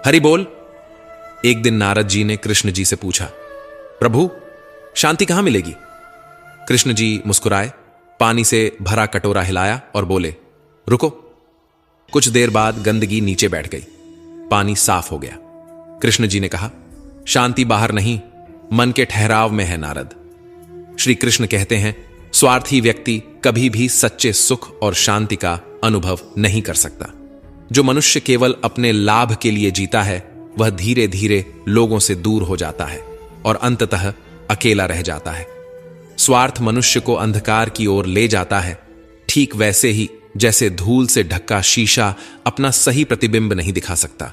हरि बोल। एक दिन नारद जी ने कृष्ण जी से पूछा, प्रभु शांति कहां मिलेगी? कृष्ण जी मुस्कुराए, पानी से भरा कटोरा हिलाया और बोले, रुको। कुछ देर बाद गंदगी नीचे बैठ गई, पानी साफ हो गया। कृष्ण जी ने कहा, शांति बाहर नहीं, मन के ठहराव में है नारद। श्री कृष्ण कहते हैं, स्वार्थी व्यक्ति कभी भी सच्चे सुख और शांति का अनुभव नहीं कर सकता। जो मनुष्य केवल अपने लाभ के लिए जीता है, वह धीरे धीरे लोगों से दूर हो जाता है और अंततः अकेला रह जाता है। स्वार्थ मनुष्य को अंधकार की ओर ले जाता है, ठीक वैसे ही जैसे धूल से ढका शीशा अपना सही प्रतिबिंब नहीं दिखा सकता।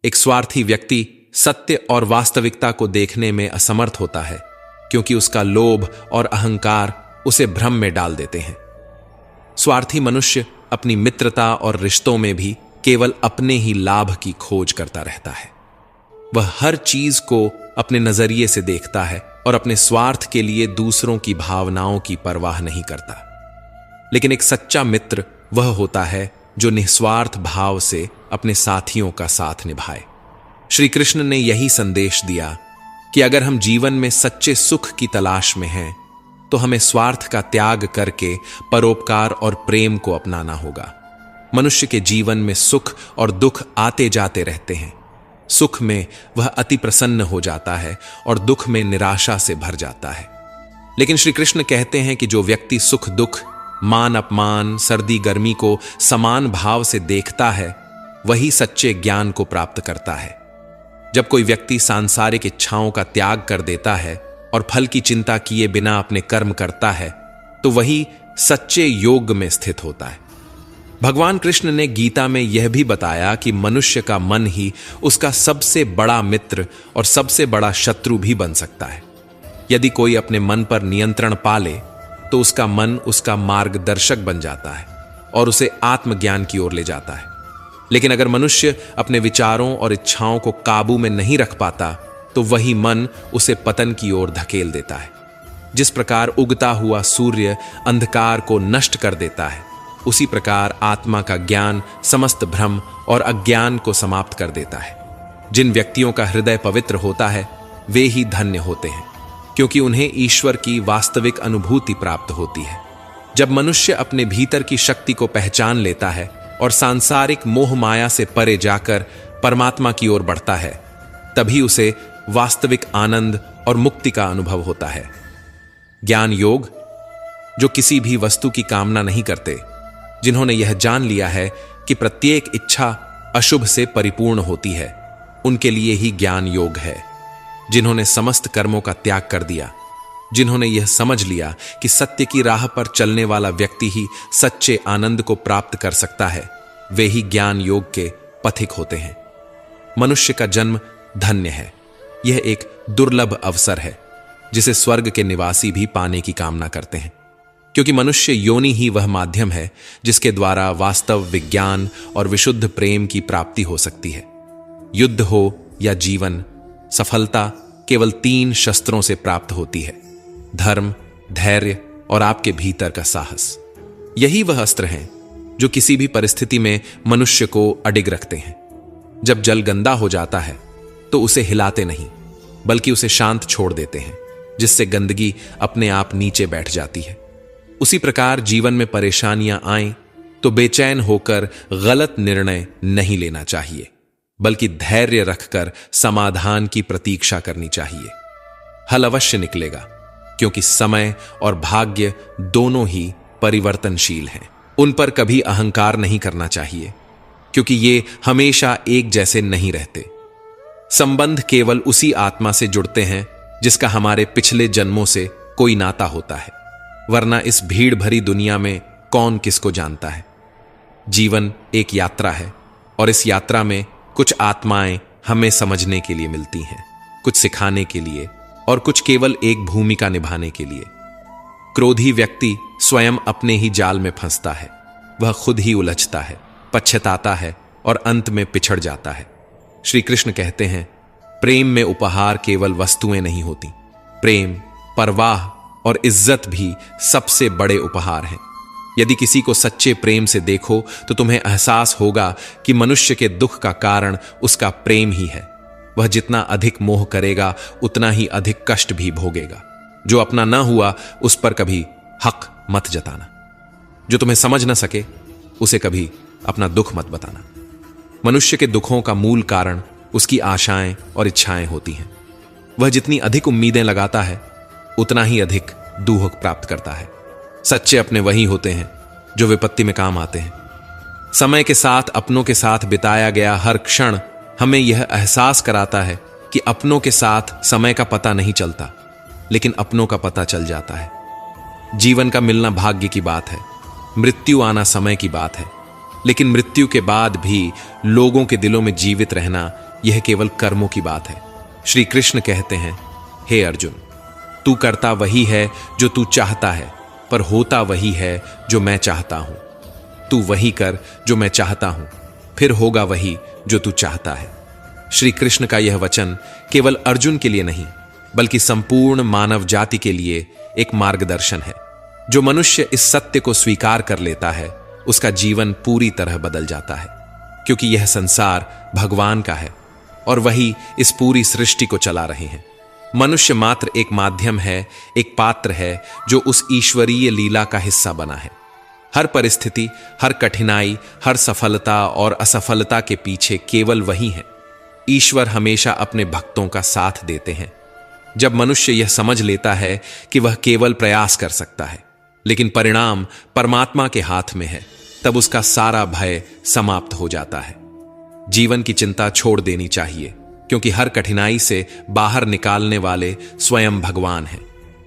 एक स्वार्थी व्यक्ति सत्य और वास्तविकता को देखने में असमर्थ होता है, क्योंकि उसका लोभ और अहंकार उसे भ्रम में डाल देते हैं। स्वार्थी मनुष्य अपनी मित्रता और रिश्तों में भी केवल अपने ही लाभ की खोज करता रहता है। वह हर चीज को अपने नजरिए से देखता है और अपने स्वार्थ के लिए दूसरों की भावनाओं की परवाह नहीं करता। लेकिन एक सच्चा मित्र वह होता है जो निस्वार्थ भाव से अपने साथियों का साथ निभाए। श्री कृष्ण ने यही संदेश दिया कि अगर हम जीवन में सच्चे सुख की तलाश में हैं, तो हमें स्वार्थ का त्याग करके परोपकार और प्रेम को अपनाना होगा। मनुष्य के जीवन में सुख और दुख आते जाते रहते हैं। सुख में वह अति प्रसन्न हो जाता है और दुख में निराशा से भर जाता है। लेकिन श्री कृष्ण कहते हैं कि जो व्यक्ति सुख दुख, मान अपमान, सर्दी गर्मी को समान भाव से देखता है, वही सच्चे ज्ञान को प्राप्त करता है। जब कोई व्यक्ति सांसारिक इच्छाओं का त्याग कर देता है और फल की चिंता किए बिना अपने कर्म करता है, तो वही सच्चे योग में स्थित होता है। भगवान कृष्ण ने गीता में यह भी बताया कि मनुष्य का मन ही उसका सबसे बड़ा मित्र और सबसे बड़ा शत्रु भी बन सकता है। यदि कोई अपने मन पर नियंत्रण पा ले, तो उसका मन उसका मार्गदर्शक बन जाता है और उसे आत्मज्ञान की ओर ले जाता है। लेकिन अगर मनुष्य अपने विचारों और इच्छाओं को काबू में नहीं रख पाता, तो वही मन उसे पतन की ओर धकेल देता है। जिस प्रकार उगता हुआ सूर्य अंधकार को नष्ट कर देता है, उसी प्रकार आत्मा का ज्ञान समस्त भ्रम और अज्ञान को समाप्त कर देता है। जिन व्यक्तियों का हृदय पवित्र होता है, वे ही धन्य होते हैं, क्योंकि उन्हें ईश्वर की वास्तविक अनुभूति प्राप्त होती है। जब मनुष्य अपने भीतर की शक्ति को पहचान लेता है और सांसारिक मोह माया से परे जाकर परमात्मा की ओर बढ़ता है, तभी उसे वास्तविक आनंद और मुक्ति का अनुभव होता है। ज्ञान योग, जो किसी भी वस्तु की कामना नहीं करते, जिन्होंने यह जान लिया है कि प्रत्येक इच्छा अशुभ से परिपूर्ण होती है, उनके लिए ही ज्ञान योग है। जिन्होंने समस्त कर्मों का त्याग कर दिया, जिन्होंने यह समझ लिया कि सत्य की राह पर चलने वाला व्यक्ति ही सच्चे आनंद को प्राप्त कर सकता है, वे ही ज्ञान योग के पथिक होते हैं। मनुष्य का जन्म धन्य है। यह एक दुर्लभ अवसर है, जिसे स्वर्ग के निवासी भी पाने की कामना करते हैं, क्योंकि मनुष्य योनि ही वह माध्यम है जिसके द्वारा वास्तव विज्ञान और विशुद्ध प्रेम की प्राप्ति हो सकती है। युद्ध हो या जीवन, सफलता केवल 3 शस्त्रों से प्राप्त होती है: धर्म, धैर्य और आपके भीतर का साहस। यही वह अस्त्र हैं जो किसी भी परिस्थिति में मनुष्य को अडिग रखते हैं। जब जल गंदा हो जाता है, तो उसे हिलाते नहीं, बल्कि उसे शांत छोड़ देते हैं, जिससे गंदगी अपने आप नीचे बैठ जाती है। उसी प्रकार जीवन में परेशानियां आएं, तो बेचैन होकर गलत निर्णय नहीं लेना चाहिए, बल्कि धैर्य रखकर समाधान की प्रतीक्षा करनी चाहिए। हल अवश्य निकलेगा, क्योंकि समय और भाग्य दोनों ही परिवर्तनशील हैं। उन पर कभी अहंकार नहीं करना चाहिए, क्योंकि ये हमेशा एक जैसे नहीं रहते। संबंध केवल उसी आत्मा से जुड़ते हैं जिसका हमारे पिछले जन्मों से कोई नाता होता है, वरना इस भीड़ भरी दुनिया में कौन किसको जानता है। जीवन एक यात्रा है, और इस यात्रा में कुछ आत्माएं हमें समझने के लिए मिलती हैं, कुछ सिखाने के लिए और कुछ केवल एक भूमिका निभाने के लिए। क्रोधी व्यक्ति स्वयं अपने ही जाल में फंसता है। वह खुद ही उलझता है, पछताता है और अंत में पिछड़ जाता है। श्री कृष्ण कहते हैं, प्रेम में उपहार केवल वस्तुएं नहीं होती, प्रेम, परवाह और इज्जत भी सबसे बड़े उपहार हैं। यदि किसी को सच्चे प्रेम से देखो तो तुम्हें एहसास होगा कि मनुष्य के दुख का कारण उसका प्रेम ही है। वह जितना अधिक मोह करेगा उतना ही अधिक कष्ट भी भोगेगा। जो अपना ना हुआ उस पर कभी हक मत जताना। जो तुम्हें समझ ना सके उसे कभी अपना दुख मत बताना। मनुष्य के दुखों का मूल कारण उसकी आशाएं और इच्छाएं होती हैं। वह जितनी अधिक उम्मीदें लगाता है उतना ही अधिक दुख प्राप्त करता है। सच्चे अपने वही होते हैं जो विपत्ति में काम आते हैं। समय के साथ अपनों के साथ बिताया गया हर क्षण हमें यह एहसास कराता है कि अपनों के साथ समय का पता नहीं चलता, लेकिन अपनों का पता चल जाता है। जीवन का मिलना भाग्य की बात है, मृत्यु आना समय की बात है, लेकिन मृत्यु के बाद भी लोगों के दिलों में जीवित रहना यह केवल कर्मों की बात है। श्री कृष्ण कहते हैं, हे अर्जुन, तू करता वही है जो तू चाहता है, पर होता वही है जो मैं चाहता हूं। तू वही कर जो मैं चाहता हूं, फिर होगा वही जो तू चाहता है। श्री कृष्ण का यह वचन केवल अर्जुन के लिए नहीं बल्कि संपूर्ण मानव जाति के लिए एक मार्गदर्शन है। जो मनुष्य इस सत्य को स्वीकार कर लेता है उसका जीवन पूरी तरह बदल जाता है, क्योंकि यह संसार भगवान का है और वही इस पूरी सृष्टि को चला रहे हैं। मनुष्य मात्र एक माध्यम है, एक पात्र है जो उस ईश्वरीय लीला का हिस्सा बना है। हर परिस्थिति, हर कठिनाई, हर सफलता और असफलता के पीछे केवल वही है। ईश्वर हमेशा अपने भक्तों का साथ देते हैं। जब मनुष्य यह समझ लेता है कि वह केवल प्रयास कर सकता है लेकिन परिणाम परमात्मा के हाथ में है, तब उसका सारा भय समाप्त हो जाता है। जीवन की चिंता छोड़ देनी चाहिए, क्योंकि हर कठिनाई से बाहर निकालने वाले स्वयं भगवान हैं।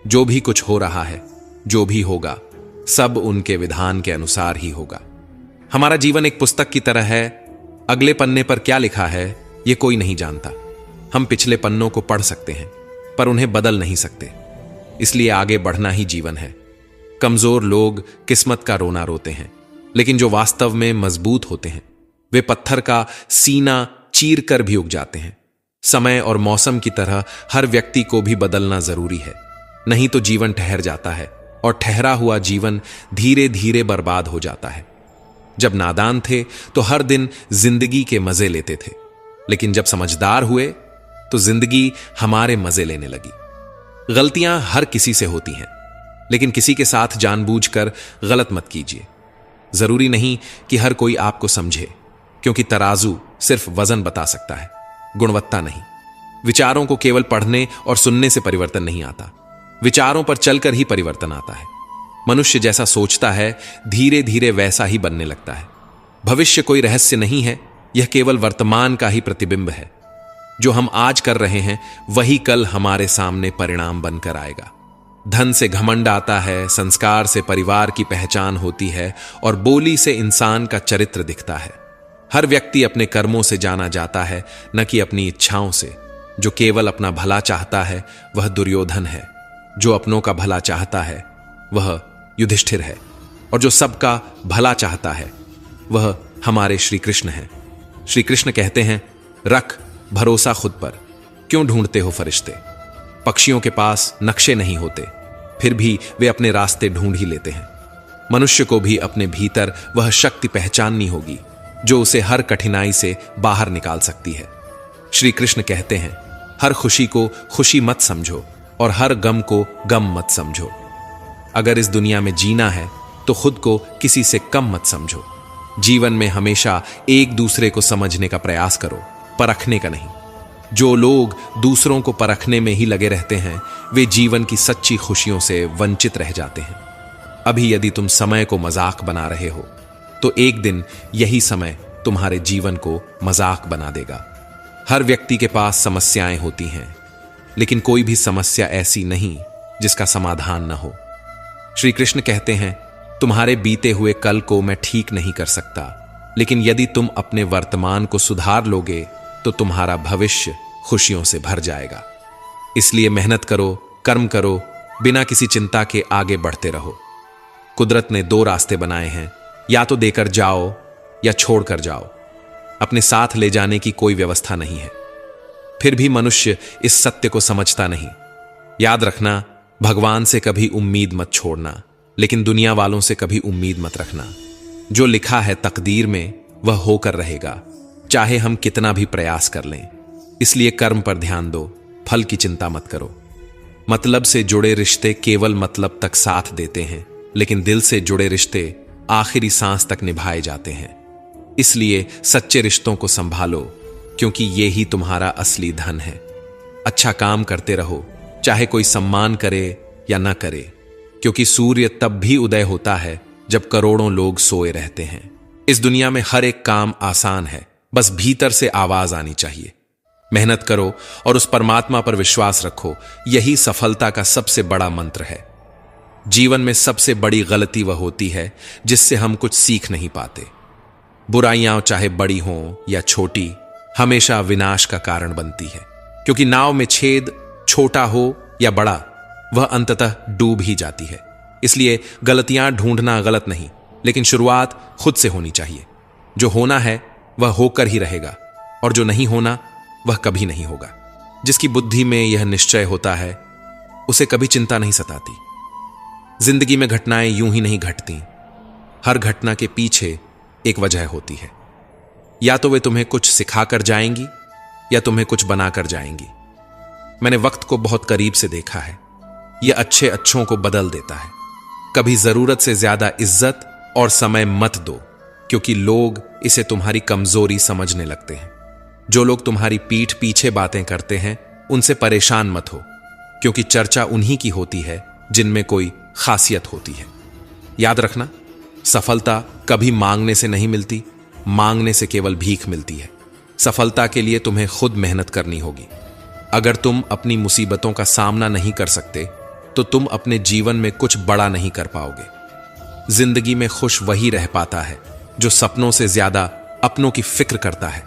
जो भी कुछ हो रहा है, जो भी होगा, सब उनके विधान के अनुसार ही होगा। हमारा जीवन एक पुस्तक की तरह है। अगले पन्ने पर क्या लिखा है यह कोई नहीं जानता। हम पिछले पन्नों को पढ़ सकते हैं पर उन्हें बदल नहीं सकते, इसलिए आगे बढ़ना ही जीवन है। कमजोर लोग किस्मत का रोना रोते हैं, लेकिन जो वास्तव में मजबूत होते हैं वे पत्थर का सीना चीर कर भी उग जाते हैं। समय और मौसम की तरह हर व्यक्ति को भी बदलना जरूरी है, नहीं तो जीवन ठहर जाता है और ठहरा हुआ जीवन धीरे धीरे बर्बाद हो जाता है। जब नादान थे तो हर दिन जिंदगी के मजे लेते थे, लेकिन जब समझदार हुए तो जिंदगी हमारे मजे लेने लगी। गलतियां हर किसी से होती हैं, लेकिन किसी के साथ जानबूझकर गलत मत कीजिए। जरूरी नहीं कि हर कोई आपको समझे, क्योंकि तराजू सिर्फ वजन बता सकता है, गुणवत्ता नहीं। विचारों को केवल पढ़ने और सुनने से परिवर्तन नहीं आता, विचारों पर चलकर ही परिवर्तन आता है। मनुष्य जैसा सोचता है धीरे धीरे वैसा ही बनने लगता है। भविष्य कोई रहस्य नहीं है, यह केवल वर्तमान का ही प्रतिबिंब है। जो हम आज कर रहे हैं वही कल हमारे सामने परिणाम बनकर आएगा। धन से घमंड आता है, संस्कार से परिवार की पहचान होती है और बोली से इंसान का चरित्र दिखता है। हर व्यक्ति अपने कर्मों से जाना जाता है, न कि अपनी इच्छाओं से। जो केवल अपना भला चाहता है वह दुर्योधन है, जो अपनों का भला चाहता है वह युधिष्ठिर है, और जो सबका भला चाहता है वह हमारे श्री कृष्ण है। श्री कृष्ण कहते हैं, रख भरोसा खुद पर, क्यों ढूंढते हो फरिश्ते। पक्षियों के पास नक्शे नहीं होते, फिर भी वे अपने रास्ते ढूंढ ही लेते हैं। मनुष्य को भी अपने भीतर वह शक्ति पहचाननी होगी जो उसे हर कठिनाई से बाहर निकाल सकती है। श्री कृष्ण कहते हैं, हर खुशी को खुशी मत समझो और हर गम को गम मत समझो। अगर इस दुनिया में जीना है तो खुद को किसी से कम मत समझो। जीवन में हमेशा एक दूसरे को समझने का प्रयास करो, परखने का नहीं। जो लोग दूसरों को परखने में ही लगे रहते हैं वे जीवन की सच्ची खुशियों से वंचित रह जाते हैं। अभी यदि तुम समय को मजाक बना रहे हो तो एक दिन यही समय तुम्हारे जीवन को मजाक बना देगा। हर व्यक्ति के पास समस्याएं होती हैं, लेकिन कोई भी समस्या ऐसी नहीं जिसका समाधान न हो। श्री कृष्ण कहते हैं, तुम्हारे बीते हुए कल को मैं ठीक नहीं कर सकता, लेकिन यदि तुम अपने वर्तमान को सुधार लोगे तो तुम्हारा भविष्य खुशियों से भर जाएगा। इसलिए मेहनत करो, कर्म करो, बिना किसी चिंता के आगे बढ़ते रहो। कुदरत ने दो रास्ते बनाए हैं, या तो देकर जाओ या छोड़कर जाओ। अपने साथ ले जाने की कोई व्यवस्था नहीं है। फिर भी मनुष्य इस सत्य को समझता नहीं। याद रखना, भगवान से कभी उम्मीद मत छोड़ना, लेकिन दुनिया वालों से कभी उम्मीद मत रखना। जो लिखा है तकदीर में वह होकर रहेगा, चाहे हम कितना भी प्रयास कर लें। इसलिए कर्म पर ध्यान दो, फल की चिंता मत करो। मतलब से जुड़े रिश्ते केवल मतलब तक साथ देते हैं, लेकिन दिल से जुड़े रिश्ते आखिरी सांस तक निभाए जाते हैं। इसलिए सच्चे रिश्तों को संभालो, क्योंकि ये ही तुम्हारा असली धन है। अच्छा काम करते रहो, चाहे कोई सम्मान करे या ना करे, क्योंकि सूर्य तब भी उदय होता है जब करोड़ों लोग सोए रहते हैं। इस दुनिया में हर एक काम आसान है, बस भीतर से आवाज आनी चाहिए। मेहनत करो और उस परमात्मा पर विश्वास रखो, यही सफलता का सबसे बड़ा मंत्र है। जीवन में सबसे बड़ी गलती वह होती है जिससे हम कुछ सीख नहीं पाते। बुराइयां चाहे बड़ी हों या छोटी, हमेशा विनाश का कारण बनती है, क्योंकि नाव में छेद छोटा हो या बड़ा, वह अंततः डूब ही जाती है। इसलिए गलतियां ढूंढना गलत नहीं, लेकिन शुरुआत खुद से होनी चाहिए। जो होना है वह होकर ही रहेगा, और जो नहीं होना वह कभी नहीं होगा। जिसकी बुद्धि में यह निश्चय होता है उसे कभी चिंता नहीं सताती। जिंदगी में घटनाएं यूं ही नहीं घटती, हर घटना के पीछे एक वजह होती है। या तो वे तुम्हें कुछ सिखाकर जाएंगी या तुम्हें कुछ बनाकर जाएंगी। मैंने वक्त को बहुत करीब से देखा है, यह अच्छे अच्छों को बदल देता है। कभी जरूरत से ज्यादा इज्जत और समय मत दो, क्योंकि लोग इसे तुम्हारी कमजोरी समझने लगते हैं। जो लोग तुम्हारी पीठ पीछे बातें करते हैं उनसे परेशान मत हो, क्योंकि चर्चा उन्हीं की होती है जिनमें कोई खासियत होती है। याद रखना, सफलता कभी मांगने से नहीं मिलती, मांगने से केवल भीख मिलती है। सफलता के लिए तुम्हें खुद मेहनत करनी होगी। अगर तुम अपनी मुसीबतों का सामना नहीं कर सकते तो तुम अपने जीवन में कुछ बड़ा नहीं कर पाओगे। जिंदगी में खुश वही रह पाता है जो सपनों से ज्यादा अपनों की फिक्र करता है।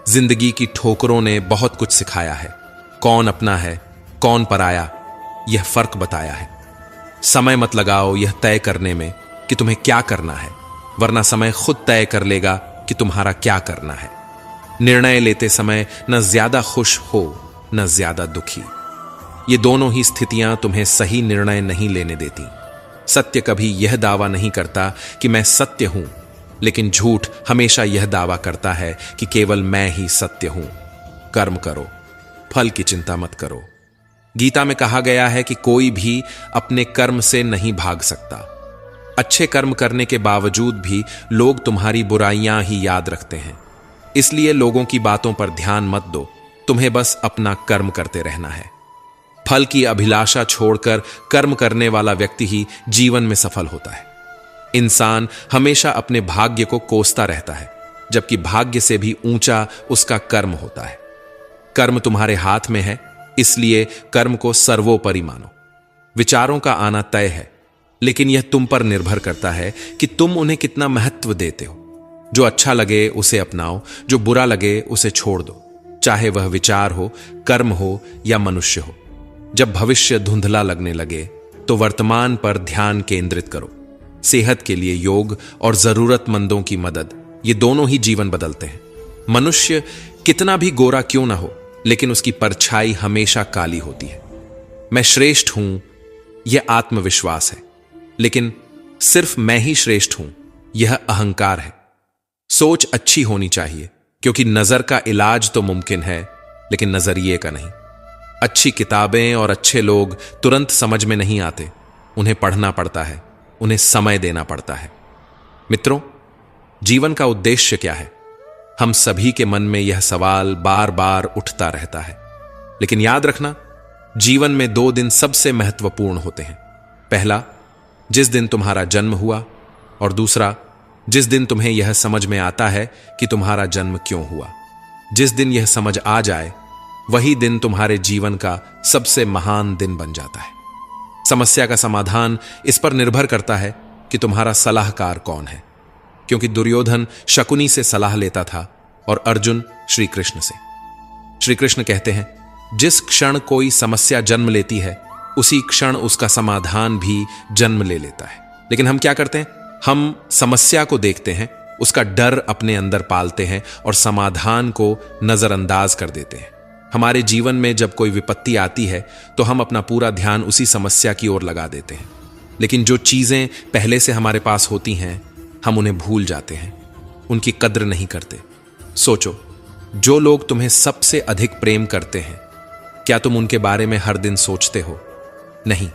जिंदगी की ठोकरों ने बहुत कुछ सिखाया है। कौन अपना है कौन पराया, यह फर्क बताया है। समय मत लगाओ यह तय करने में कि तुम्हें क्या करना है, वरना समय खुद तय कर लेगा कि तुम्हारा क्या करना है। निर्णय लेते समय न ज्यादा खुश हो न ज्यादा दुखी। ये दोनों ही स्थितियां तुम्हें सही निर्णय नहीं लेने देती। सत्य कभी यह दावा नहीं करता कि मैं सत्य हूं, लेकिन झूठ हमेशा यह दावा करता है कि केवल मैं ही सत्य हूं। कर्म करो, फल की चिंता मत करो। गीता में कहा गया है कि कोई भी अपने कर्म से नहीं भाग सकता। अच्छे कर्म करने के बावजूद भी लोग तुम्हारी बुराइयां ही याद रखते हैं। इसलिए लोगों की बातों पर ध्यान मत दो, तुम्हें बस अपना कर्म करते रहना है। फल की अभिलाषा छोड़कर कर्म करने वाला व्यक्ति ही जीवन में सफल होता है। इंसान हमेशा अपने भाग्य को कोसता रहता है, जबकि भाग्य से भी ऊंचा उसका कर्म होता है। कर्म तुम्हारे हाथ में है, इसलिए कर्म को सर्वोपरि मानो। विचारों का आना तय है, लेकिन यह तुम पर निर्भर करता है कि तुम उन्हें कितना महत्व देते हो। जो अच्छा लगे उसे अपनाओ, जो बुरा लगे उसे छोड़ दो, चाहे वह विचार हो, कर्म हो या मनुष्य हो। जब भविष्य धुंधला लगने लगे तो वर्तमान पर ध्यान केंद्रित करो। सेहत के लिए योग और जरूरतमंदों की मदद, ये दोनों ही जीवन बदलते हैं। मनुष्य कितना भी गोरा क्यों ना हो, लेकिन उसकी परछाई हमेशा काली होती है। मैं श्रेष्ठ हूं, यह आत्मविश्वास है, लेकिन सिर्फ मैं ही श्रेष्ठ हूं, यह अहंकार है। सोच अच्छी होनी चाहिए, क्योंकि नजर का इलाज तो मुमकिन है, लेकिन नजरिए का नहीं। अच्छी किताबें और अच्छे लोग तुरंत समझ में नहीं आते, उन्हें पढ़ना पड़ता है, उन्हें समय देना पड़ता है। मित्रों, जीवन का उद्देश्य क्या है? हम सभी के मन में यह सवाल बार बार उठता रहता है। लेकिन याद रखना, जीवन में 2 दिन सबसे महत्वपूर्ण होते हैं। पहला, जिस दिन तुम्हारा जन्म हुआ, और दूसरा, जिस दिन तुम्हें यह समझ में आता है कि तुम्हारा जन्म क्यों हुआ। जिस दिन यह समझ आ जाए, वही दिन तुम्हारे जीवन का सबसे महान दिन बन जाता है। समस्या का समाधान इस पर निर्भर करता है कि तुम्हारा सलाहकार कौन है, क्योंकि दुर्योधन शकुनी से सलाह लेता था और अर्जुन श्री कृष्ण से। श्री कृष्ण कहते हैं, जिस क्षण कोई समस्या जन्म लेती है, उसी क्षण उसका समाधान भी जन्म ले लेता है। लेकिन हम क्या करते हैं? हम समस्या को देखते हैं, उसका डर अपने अंदर पालते हैं और समाधान को नजरअंदाज कर देते हैं। हमारे जीवन में जब कोई विपत्ति आती है तो हम अपना पूरा ध्यान उसी समस्या की ओर लगा देते हैं। लेकिन जो चीजें पहले से हमारे पास होती हैं हम उन्हें भूल जाते हैं, उनकी कद्र नहीं करते। सोचो, जो लोग तुम्हें सबसे अधिक प्रेम करते हैं, क्या तुम उनके बारे में हर दिन सोचते हो? नहीं।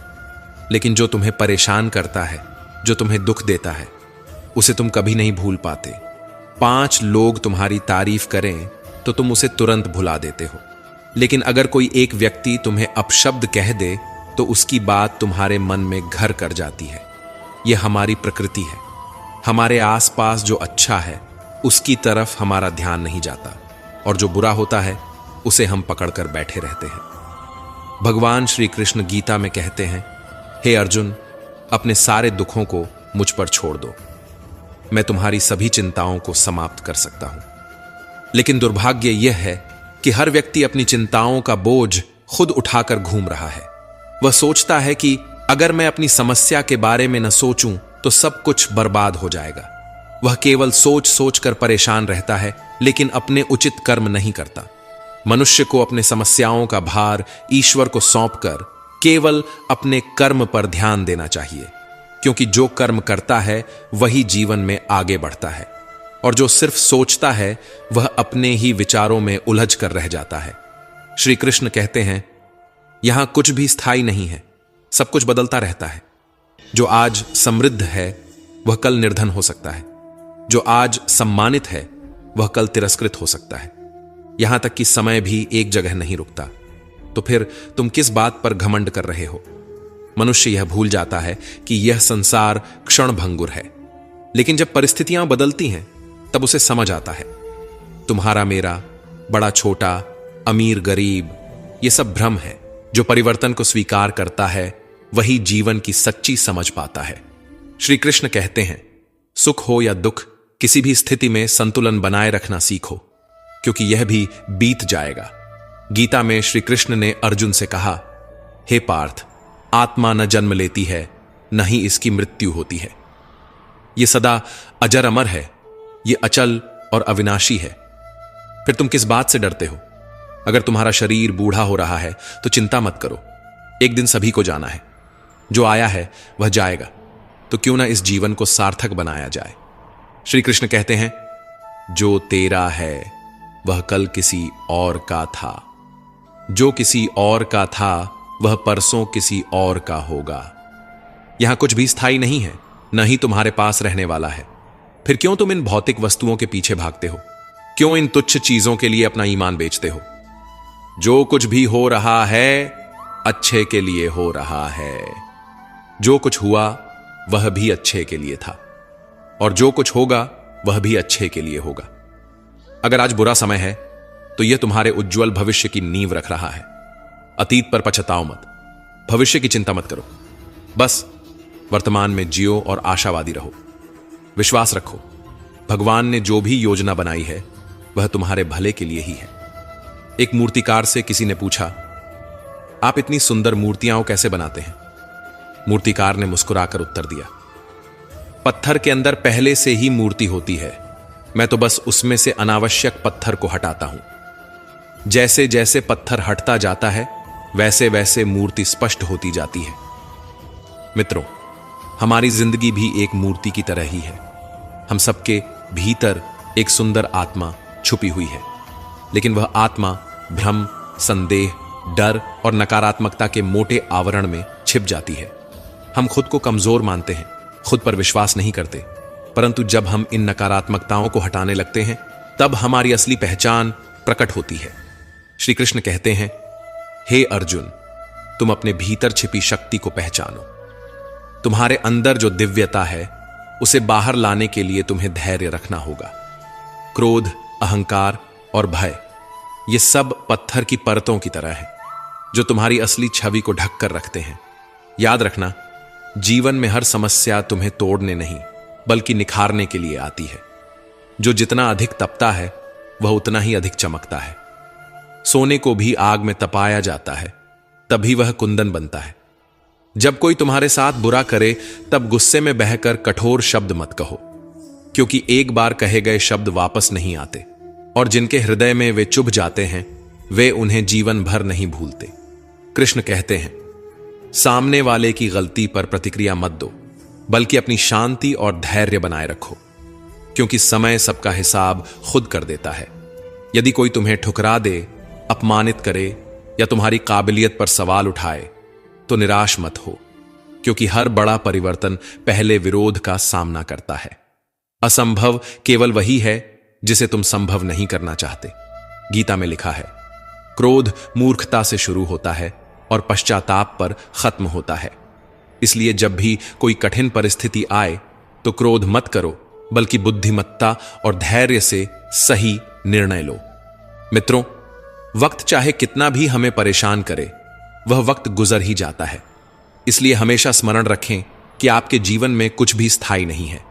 लेकिन जो तुम्हें परेशान करता है, जो तुम्हें दुख देता है, उसे तुम कभी नहीं भूल पाते। 5 लोग तुम्हारी तारीफ करें तो तुम उसे तुरंत भुला देते हो, लेकिन अगर कोई एक व्यक्ति तुम्हें अपशब्द कह दे तो उसकी बात तुम्हारे मन में घर कर जाती है। यह हमारी प्रकृति है। हमारे आसपास जो अच्छा है उसकी तरफ हमारा ध्यान नहीं जाता, और जो बुरा होता है उसे हम पकड़कर बैठे रहते हैं। भगवान श्री कृष्ण गीता में कहते हैं, हे अर्जुन, अपने सारे दुखों को मुझ पर छोड़ दो, मैं तुम्हारी सभी चिंताओं को समाप्त कर सकता हूं। लेकिन दुर्भाग्य यह है कि हर व्यक्ति अपनी चिंताओं का बोझ खुद उठाकर घूम रहा है। वह सोचता है कि अगर मैं अपनी समस्या के बारे में न सोचूं तो सब कुछ बर्बाद हो जाएगा। वह केवल सोच सोच कर परेशान रहता है, लेकिन अपने उचित कर्म नहीं करता। मनुष्य को अपने समस्याओं का भार ईश्वर को सौंपकर केवल अपने कर्म पर ध्यान देना चाहिए, क्योंकि जो कर्म करता है वही जीवन में आगे बढ़ता है, और जो सिर्फ सोचता है वह अपने ही विचारों में उलझ कर रह जाता है। श्री कृष्ण कहते हैं, यहां कुछ भी स्थायी नहीं है, सब कुछ बदलता रहता है। जो आज समृद्ध है वह कल निर्धन हो सकता है, जो आज सम्मानित है वह कल तिरस्कृत हो सकता है। यहां तक कि समय भी एक जगह नहीं रुकता। तो फिर तुम किस बात पर घमंड कर रहे हो? मनुष्य यह भूल जाता है कि यह संसार क्षणभंगुर है, लेकिन जब परिस्थितियां बदलती हैं तब उसे समझ आता है तुम्हारा मेरा, बड़ा छोटा, अमीर गरीब, यह सब भ्रम है। जो परिवर्तन को स्वीकार करता है वही जीवन की सच्ची समझ पाता है। श्री कृष्ण कहते हैं, सुख हो या दुख, किसी भी स्थिति में संतुलन बनाए रखना सीखो, क्योंकि यह भी बीत जाएगा। गीता में श्री कृष्ण ने अर्जुन से कहा, हे पार्थ, आत्मा न जन्म लेती है न ही इसकी मृत्यु होती है। यह सदा अजर अमर है, यह अचल और अविनाशी है। फिर तुम किस बात से डरते हो? अगर तुम्हारा शरीर बूढ़ा हो रहा है तो चिंता मत करो, एक दिन सभी को जाना है। जो आया है वह जाएगा, तो क्यों ना इस जीवन को सार्थक बनाया जाए। श्री कृष्ण कहते हैं, जो तेरा है वह कल किसी और का था, जो किसी और का था वह परसों किसी और का होगा। यहां कुछ भी स्थायी नहीं है, न ही तुम्हारे पास रहने वाला है। फिर क्यों तुम इन भौतिक वस्तुओं के पीछे भागते हो? क्यों इन तुच्छ चीजों के लिए अपना ईमान बेचते हो? जो कुछ भी हो रहा है अच्छे के लिए हो रहा है। जो कुछ हुआ वह भी अच्छे के लिए था, और जो कुछ होगा वह भी अच्छे के लिए होगा। अगर आज बुरा समय है तो यह तुम्हारे उज्जवल भविष्य की नींव रख रहा है। अतीत पर पछताओ मत, भविष्य की चिंता मत करो, बस वर्तमान में जियो और आशावादी रहो। विश्वास रखो, भगवान ने जो भी योजना बनाई है वह तुम्हारे भले के लिए ही है। एक मूर्तिकार से किसी ने पूछा, आप इतनी सुंदर मूर्तियां कैसे बनाते हैं? मूर्तिकार ने मुस्कुराकर उत्तर दिया, पत्थर के अंदर पहले से ही मूर्ति होती है, मैं तो बस उसमें से अनावश्यक पत्थर को हटाता हूं। जैसे जैसे पत्थर हटता जाता है वैसे वैसे मूर्ति स्पष्ट होती जाती है। मित्रों, हमारी जिंदगी भी एक मूर्ति की तरह ही है। हम सबके भीतर एक सुंदर आत्मा छुपी हुई है, लेकिन वह आत्मा भ्रम, संदेह, डर और नकारात्मकता के मोटे आवरण में छिप जाती है। हम खुद को कमजोर मानते हैं, खुद पर विश्वास नहीं करते, परंतु जब हम इन नकारात्मकताओं को हटाने लगते हैं तब हमारी असली पहचान प्रकट होती है। श्री कृष्ण कहते हैं, हे अर्जुन, तुम अपने भीतर छिपी शक्ति को पहचानो। तुम्हारे अंदर जो दिव्यता है उसे बाहर लाने के लिए तुम्हें धैर्य रखना होगा। क्रोध, अहंकार और भय, ये सब पत्थर की परतों की तरह है जो तुम्हारी असली छवि को ढक कर रखते हैं। याद रखना, जीवन में हर समस्या तुम्हें तोड़ने नहीं बल्कि निखारने के लिए आती है। जो जितना अधिक तपता है वह उतना ही अधिक चमकता है। सोने को भी आग में तपाया जाता है, तभी वह कुंदन बनता है। जब कोई तुम्हारे साथ बुरा करे तब गुस्से में बहकर कठोर शब्द मत कहो, क्योंकि एक बार कहे गए शब्द वापस नहीं आते, और जिनके हृदय में वे चुभ जाते हैं वे उन्हें जीवन भर नहीं भूलते। कृष्ण कहते हैं, सामने वाले की गलती पर प्रतिक्रिया मत दो, बल्कि अपनी शांति और धैर्य बनाए रखो, क्योंकि समय सबका हिसाब खुद कर देता है। यदि कोई तुम्हें ठुकरा दे, अपमानित करे या तुम्हारी काबिलियत पर सवाल उठाए, तो निराश मत हो, क्योंकि हर बड़ा परिवर्तन पहले विरोध का सामना करता है। असंभव केवल वही है जिसे तुम संभव नहीं करना चाहते। गीता में लिखा है, क्रोध मूर्खता से शुरू होता है और पश्चाताप पर खत्म होता है। इसलिए जब भी कोई कठिन परिस्थिति आए तो क्रोध मत करो, बल्कि बुद्धिमत्ता और धैर्य से सही निर्णय लो। मित्रों, वक्त चाहे कितना भी हमें परेशान करे, वह वक्त गुजर ही जाता है। इसलिए हमेशा स्मरण रखें कि आपके जीवन में कुछ भी स्थायी नहीं है।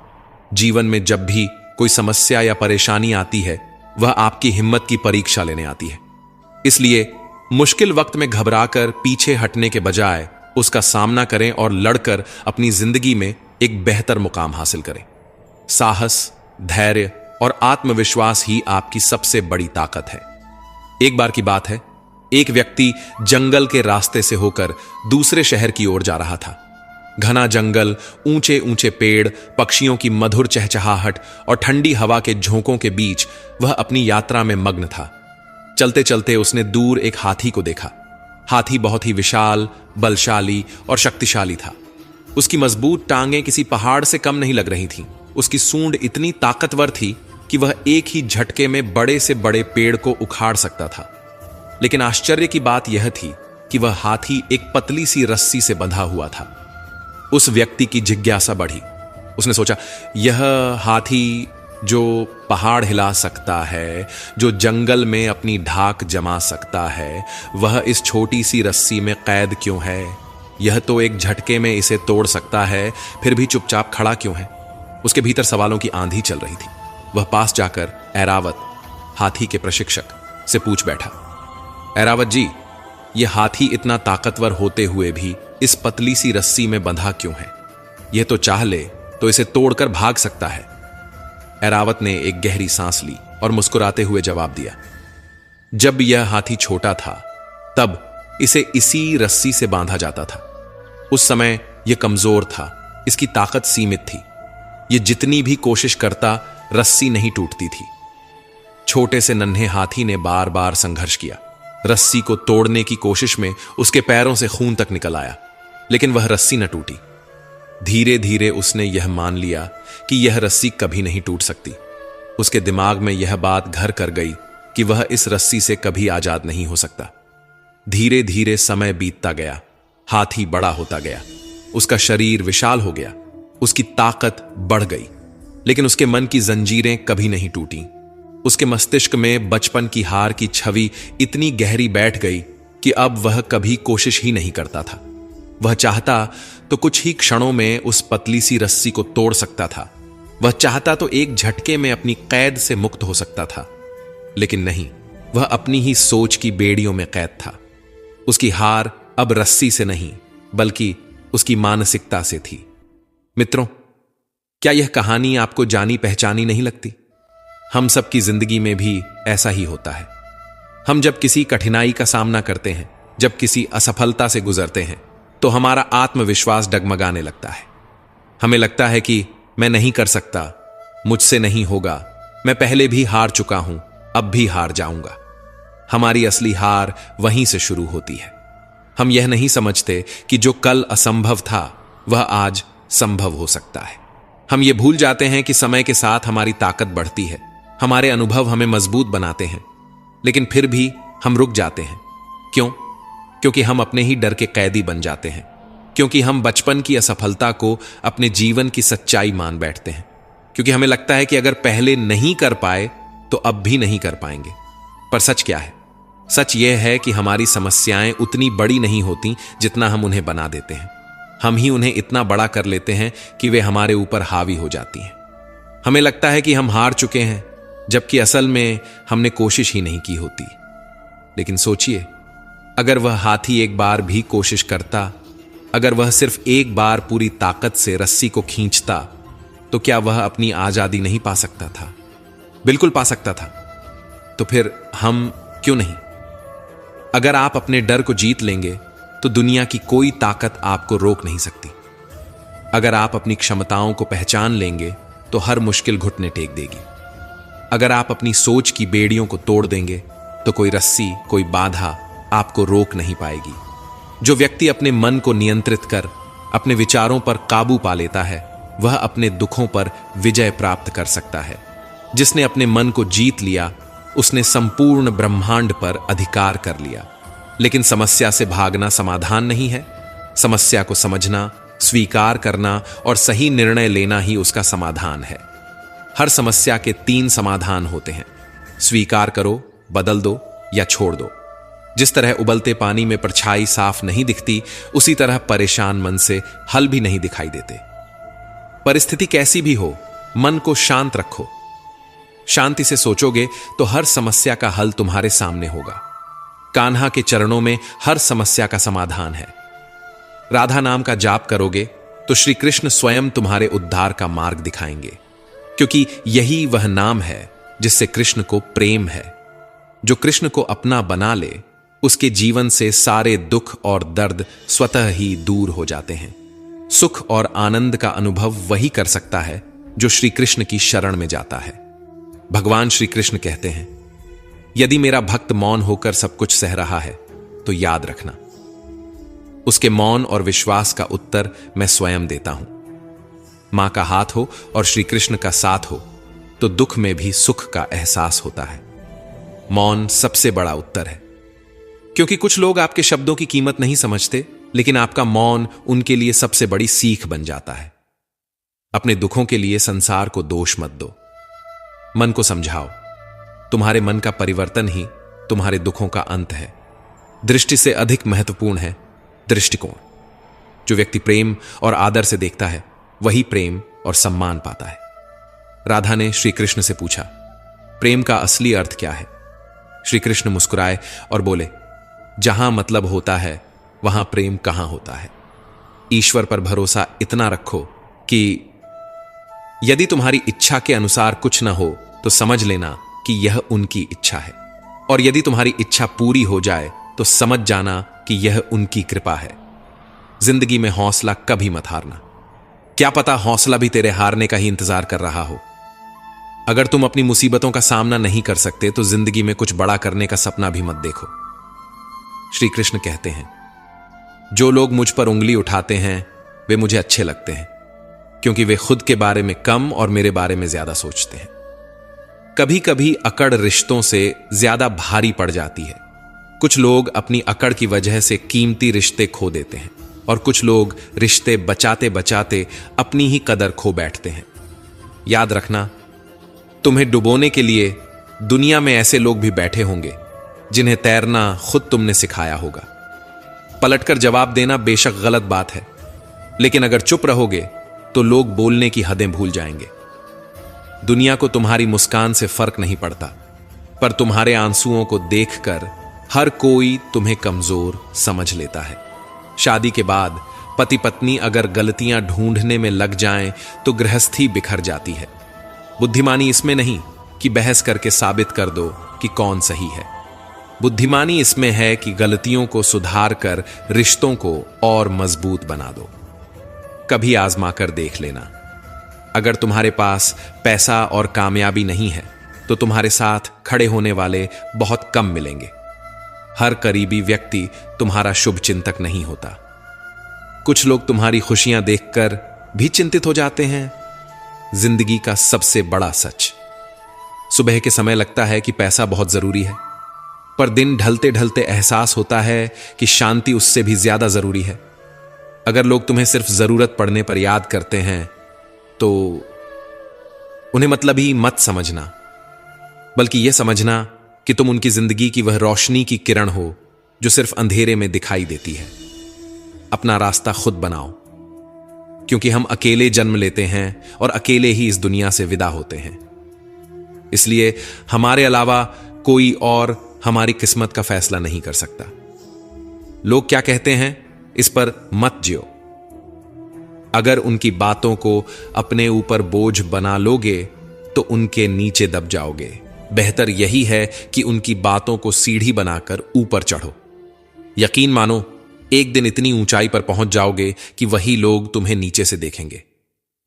जीवन में जब भी कोई समस्या या परेशानी आती है, वह आपकी हिम्मत की परीक्षा लेने आती है। इसलिए मुश्किल वक्त में घबराकर पीछे हटने के बजाय उसका सामना करें और लड़कर अपनी जिंदगी में एक बेहतर मुकाम हासिल करें। साहस, धैर्य और आत्मविश्वास ही आपकी सबसे बड़ी ताकत है। एक बार की बात है, एक व्यक्ति जंगल के रास्ते से होकर दूसरे शहर की ओर जा रहा था। घना जंगल, ऊंचे ऊंचे पेड़, पक्षियों की मधुर चहचहाहट और ठंडी हवा के झोंकों के बीच वह अपनी यात्रा में मग्न था। चलते चलते उसने दूर एक हाथी को देखा। हाथी बहुत ही विशाल, बलशाली और शक्तिशाली था। उसकी मजबूत टांगें किसी पहाड़ से कम नहीं लग रही थीं। उसकी सूंड इतनी ताकतवर थी कि वह एक ही झटके में बड़े से बड़े पेड़ को उखाड़ सकता था। लेकिन आश्चर्य की बात यह थी कि वह हाथी एक पतली सी रस्सी से बंधा हुआ था। उस व्यक्ति की जिज्ञासा बढ़ी। उसने सोचा, यह हाथी जो पहाड़ हिला सकता है, जो जंगल में अपनी ढाक जमा सकता है, वह इस छोटी सी रस्सी में कैद क्यों है? यह तो एक झटके में इसे तोड़ सकता है, फिर भी चुपचाप खड़ा क्यों है? उसके भीतर सवालों की आंधी चल रही थी। वह पास जाकर ऐरावत, हाथी के प्रशिक्षक, से पूछ बैठा, ऐरावत जी, यह हाथी इतना ताकतवर होते हुए भी इस पतली सी रस्सी में बंधा क्यों है? यह तो चाह ले तो इसे तोड़कर भाग सकता है। ऐरावत ने एक गहरी सांस ली और मुस्कुराते हुए जवाब दिया, जब यह हाथी छोटा था तब इसे इसी रस्सी से बांधा जाता था। उस समय यह कमजोर था, इसकी ताकत सीमित थी। यह जितनी भी कोशिश करता, रस्सी नहीं टूटती थी। छोटे से नन्हे हाथी ने बार बार संघर्ष किया। रस्सी को तोड़ने की कोशिश में उसके पैरों से खून तक निकल आया, लेकिन वह रस्सी न टूटी। धीरे धीरे उसने यह मान लिया कि यह रस्सी कभी नहीं टूट सकती। उसके दिमाग में यह बात घर कर गई कि वह इस रस्सी से कभी आजाद नहीं हो सकता। धीरे धीरे समय बीतता गया। हाथी बड़ा होता गया, उसका शरीर विशाल हो गया, उसकी ताकत बढ़ गई, लेकिन उसके मन की जंजीरें कभी नहीं टूटी। उसके मस्तिष्क में बचपन की हार की छवि इतनी गहरी बैठ गई कि अब वह कभी कोशिश ही नहीं करता था। वह चाहता तो कुछ ही क्षणों में उस पतली सी रस्सी को तोड़ सकता था। वह चाहता तो एक झटके में अपनी कैद से मुक्त हो सकता था, लेकिन नहीं, वह अपनी ही सोच की बेड़ियों में कैद था। उसकी हार अब रस्सी से नहीं, बल्कि उसकी मानसिकता से थी। मित्रों, क्या यह कहानी आपको जानी पहचानी नहीं लगती? हम सबकी जिंदगी में भी ऐसा ही होता है। हम जब किसी कठिनाई का सामना करते हैं, जब किसी असफलता से गुजरते हैं, तो हमारा आत्मविश्वास डगमगाने लगता है। हमें लगता है कि मैं नहीं कर सकता, मुझसे नहीं होगा, मैं पहले भी हार चुका हूं, अब भी हार जाऊंगा। हमारी असली हार वहीं से शुरू होती है। हम यह नहीं समझते कि जो कल असंभव था वह आज संभव हो सकता है। हम ये भूल जाते हैं कि समय के साथ हमारी ताकत बढ़ती है, हमारे अनुभव हमें मजबूत बनाते हैं, लेकिन फिर भी हम रुक जाते हैं। क्यों? क्योंकि हम अपने ही डर के कैदी बन जाते हैं, क्योंकि हम बचपन की असफलता को अपने जीवन की सच्चाई मान बैठते हैं, क्योंकि हमें लगता है कि अगर पहले नहीं कर पाए तो अब भी नहीं कर पाएंगे। पर सच क्या है? सच यह है कि हमारी समस्याएं उतनी बड़ी नहीं होती जितना हम उन्हें बना देते हैं। हम ही उन्हें इतना बड़ा कर लेते हैं कि वे हमारे ऊपर हावी हो जाती हैं। हमें लगता है कि हम हार चुके हैं, जबकि असल में हमने कोशिश ही नहीं की होती। लेकिन सोचिए, अगर वह हाथी एक बार भी कोशिश करता, अगर वह सिर्फ एक बार पूरी ताकत से रस्सी को खींचता, तो क्या वह अपनी आजादी नहीं पा सकता था? बिल्कुल पा सकता था। तो फिर हम क्यों नहीं? अगर आप अपने डर को जीत लेंगे तो दुनिया की कोई ताकत आपको रोक नहीं सकती। अगर आप अपनी क्षमताओं को पहचान लेंगे तो हर मुश्किल घुटने टेक देगी। अगर आप अपनी सोच की बेड़ियों को तोड़ देंगे तो कोई रस्सी, कोई बाधा आपको रोक नहीं पाएगी। जो व्यक्ति अपने मन को नियंत्रित कर अपने विचारों पर काबू पा लेता है, वह अपने दुखों पर विजय प्राप्त कर सकता है। जिसने अपने मन को जीत लिया, उसने संपूर्ण ब्रह्मांड पर अधिकार कर लिया। लेकिन समस्या से भागना समाधान नहीं है। समस्या को समझना, स्वीकार करना और सही निर्णय लेना ही उसका समाधान है। हर समस्या के 3 समाधान होते हैं: स्वीकार करो, बदल दो या छोड़ दो। जिस तरह उबलते पानी में परछाई साफ नहीं दिखती, उसी तरह परेशान मन से हल भी नहीं दिखाई देते। परिस्थिति कैसी भी हो, मन को शांत रखो। शांति से सोचोगे तो हर समस्या का हल तुम्हारे सामने होगा। कान्हा के चरणों में हर समस्या का समाधान है। राधा नाम का जाप करोगे तो श्री कृष्ण स्वयं तुम्हारे उद्धार का मार्ग दिखाएंगे, क्योंकि यही वह नाम है जिससे कृष्ण को प्रेम है। जो कृष्ण को अपना बना ले, उसके जीवन से सारे दुख और दर्द स्वतः ही दूर हो जाते हैं। सुख और आनंद का अनुभव वही कर सकता है जो श्री कृष्ण की शरण में जाता है। भगवान श्री कृष्ण कहते हैं, यदि मेरा भक्त मौन होकर सब कुछ सह रहा है तो याद रखना, उसके मौन और विश्वास का उत्तर मैं स्वयं देता हूं। मां का हाथ हो और श्री कृष्ण का साथ हो तो दुख में भी सुख का एहसास होता है। मौन सबसे बड़ा उत्तर है, क्योंकि कुछ लोग आपके शब्दों की कीमत नहीं समझते, लेकिन आपका मौन उनके लिए सबसे बड़ी सीख बन जाता है। अपने दुखों के लिए संसार को दोष मत दो, मन को समझाओ। तुम्हारे मन का परिवर्तन ही तुम्हारे दुखों का अंत है। दृष्टि से अधिक महत्वपूर्ण है दृष्टिकोण। जो व्यक्ति प्रेम और आदर से देखता है, वही प्रेम और सम्मान पाता है। राधा ने श्री कृष्ण से पूछा, प्रेम का असली अर्थ क्या है? श्री कृष्ण मुस्कुराए और बोले, जहां मतलब होता है वहां प्रेम कहां होता है। ईश्वर पर भरोसा इतना रखो कि यदि तुम्हारी इच्छा के अनुसार कुछ न हो तो समझ लेना कि यह उनकी इच्छा है, और यदि तुम्हारी इच्छा पूरी हो जाए तो समझ जाना कि यह उनकी कृपा है। जिंदगी में हौसला कभी मत हारना। क्या पता हौसला भी तेरे हारने का ही इंतजार कर रहा हो। अगर तुम अपनी मुसीबतों का सामना नहीं कर सकते तो जिंदगी में कुछ बड़ा करने का सपना भी मत देखो। श्री कृष्ण कहते हैं, जो लोग मुझ पर उंगली उठाते हैं वे मुझे अच्छे लगते हैं, क्योंकि वे खुद के बारे में कम और मेरे बारे में ज्यादा सोचते हैं। कभी कभी अकड़ रिश्तों से ज्यादा भारी पड़ जाती है। कुछ लोग अपनी अकड़ की वजह से कीमती रिश्ते खो देते हैं, और कुछ लोग रिश्ते बचाते बचाते अपनी ही कदर खो बैठते हैं। याद रखना, तुम्हें डुबोने के लिए दुनिया में ऐसे लोग भी बैठे होंगे जिन्हें तैरना खुद तुमने सिखाया होगा। पलटकर जवाब देना बेशक गलत बात है, लेकिन अगर चुप रहोगे तो लोग बोलने की हदें भूल जाएंगे। दुनिया को तुम्हारी मुस्कान से फर्क नहीं पड़ता, पर तुम्हारे आंसुओं को देखकर हर कोई तुम्हें कमजोर समझ लेता है। शादी के बाद पति पत्नी अगर गलतियां ढूंढने में लग जाएं तो गृहस्थी बिखर जाती है। बुद्धिमानी इसमें नहीं कि बहस करके साबित कर दो कि कौन सही है। बुद्धिमानी इसमें है कि गलतियों को सुधार कर रिश्तों को और मजबूत बना दो। कभी आजमा कर देख लेना। अगर तुम्हारे पास पैसा और कामयाबी नहीं है तो तुम्हारे साथ खड़े होने वाले बहुत कम मिलेंगे। हर करीबी व्यक्ति तुम्हारा शुभ चिंतक नहीं होता। कुछ लोग तुम्हारी खुशियां देखकर भी चिंतित हो जाते हैं। जिंदगी का सबसे बड़ा सच, सुबह के समय लगता है कि पैसा बहुत जरूरी है, पर दिन ढलते ढलते एहसास होता है कि शांति उससे भी ज्यादा जरूरी है। अगर लोग तुम्हें सिर्फ जरूरत पड़ने पर याद करते हैं तो उन्हें मतलब ही मत समझना, बल्कि यह समझना कि तुम उनकी जिंदगी की वह रोशनी की किरण हो जो सिर्फ अंधेरे में दिखाई देती है। अपना रास्ता खुद बनाओ, क्योंकि हम अकेले जन्म लेते हैं और अकेले ही इस दुनिया से विदा होते हैं। इसलिए हमारे अलावा कोई और हमारी किस्मत का फैसला नहीं कर सकता। लोग क्या कहते हैं इस पर मत जियो। अगर उनकी बातों को अपने ऊपर बोझ बना लोगे तो उनके नीचे दब जाओगे। बेहतर यही है कि उनकी बातों को सीढ़ी बनाकर ऊपर चढ़ो। यकीन मानो, एक दिन इतनी ऊंचाई पर पहुंच जाओगे कि वही लोग तुम्हें नीचे से देखेंगे।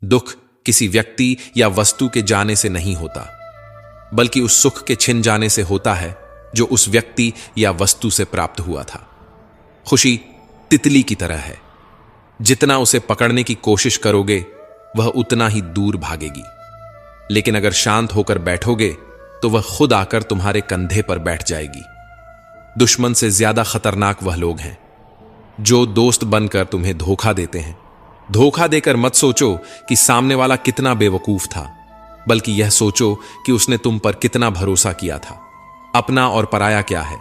दुख किसी व्यक्ति या वस्तु के जाने से नहीं होता, बल्कि उस सुख के छिन जाने से होता है जो उस व्यक्ति या वस्तु से प्राप्त हुआ था। खुशी तितली की तरह है, जितना उसे पकड़ने की कोशिश करोगे वह उतना ही दूर भागेगी, लेकिन अगर शांत होकर बैठोगे तो वह खुद आकर तुम्हारे कंधे पर बैठ जाएगी। दुश्मन से ज्यादा खतरनाक वह लोग हैं जो दोस्त बनकर तुम्हें धोखा देते हैं। धोखा देकर मत सोचो कि सामने वाला कितना बेवकूफ था, बल्कि यह सोचो कि उसने तुम पर कितना भरोसा किया था। अपना और पराया क्या है?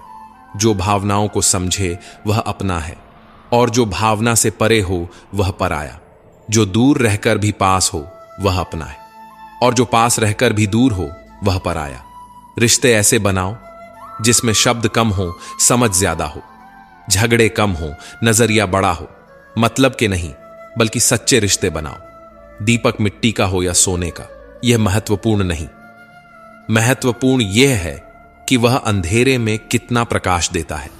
जो भावनाओं को समझे वह अपना है, और जो भावना से परे हो वह पराया। जो दूर रहकर भी पास हो वह अपना है, और जो पास रहकर भी दूर हो वह पराया। रिश्ते ऐसे बनाओ जिसमें शब्द कम हो, समझ ज्यादा हो, झगड़े कम हो, नजरिया बड़ा हो। मतलब के नहीं, बल्कि सच्चे रिश्ते बनाओ। दीपक मिट्टी का हो या सोने का, यह महत्वपूर्ण नहीं। महत्वपूर्ण यह है कि वह अंधेरे में कितना प्रकाश देता है।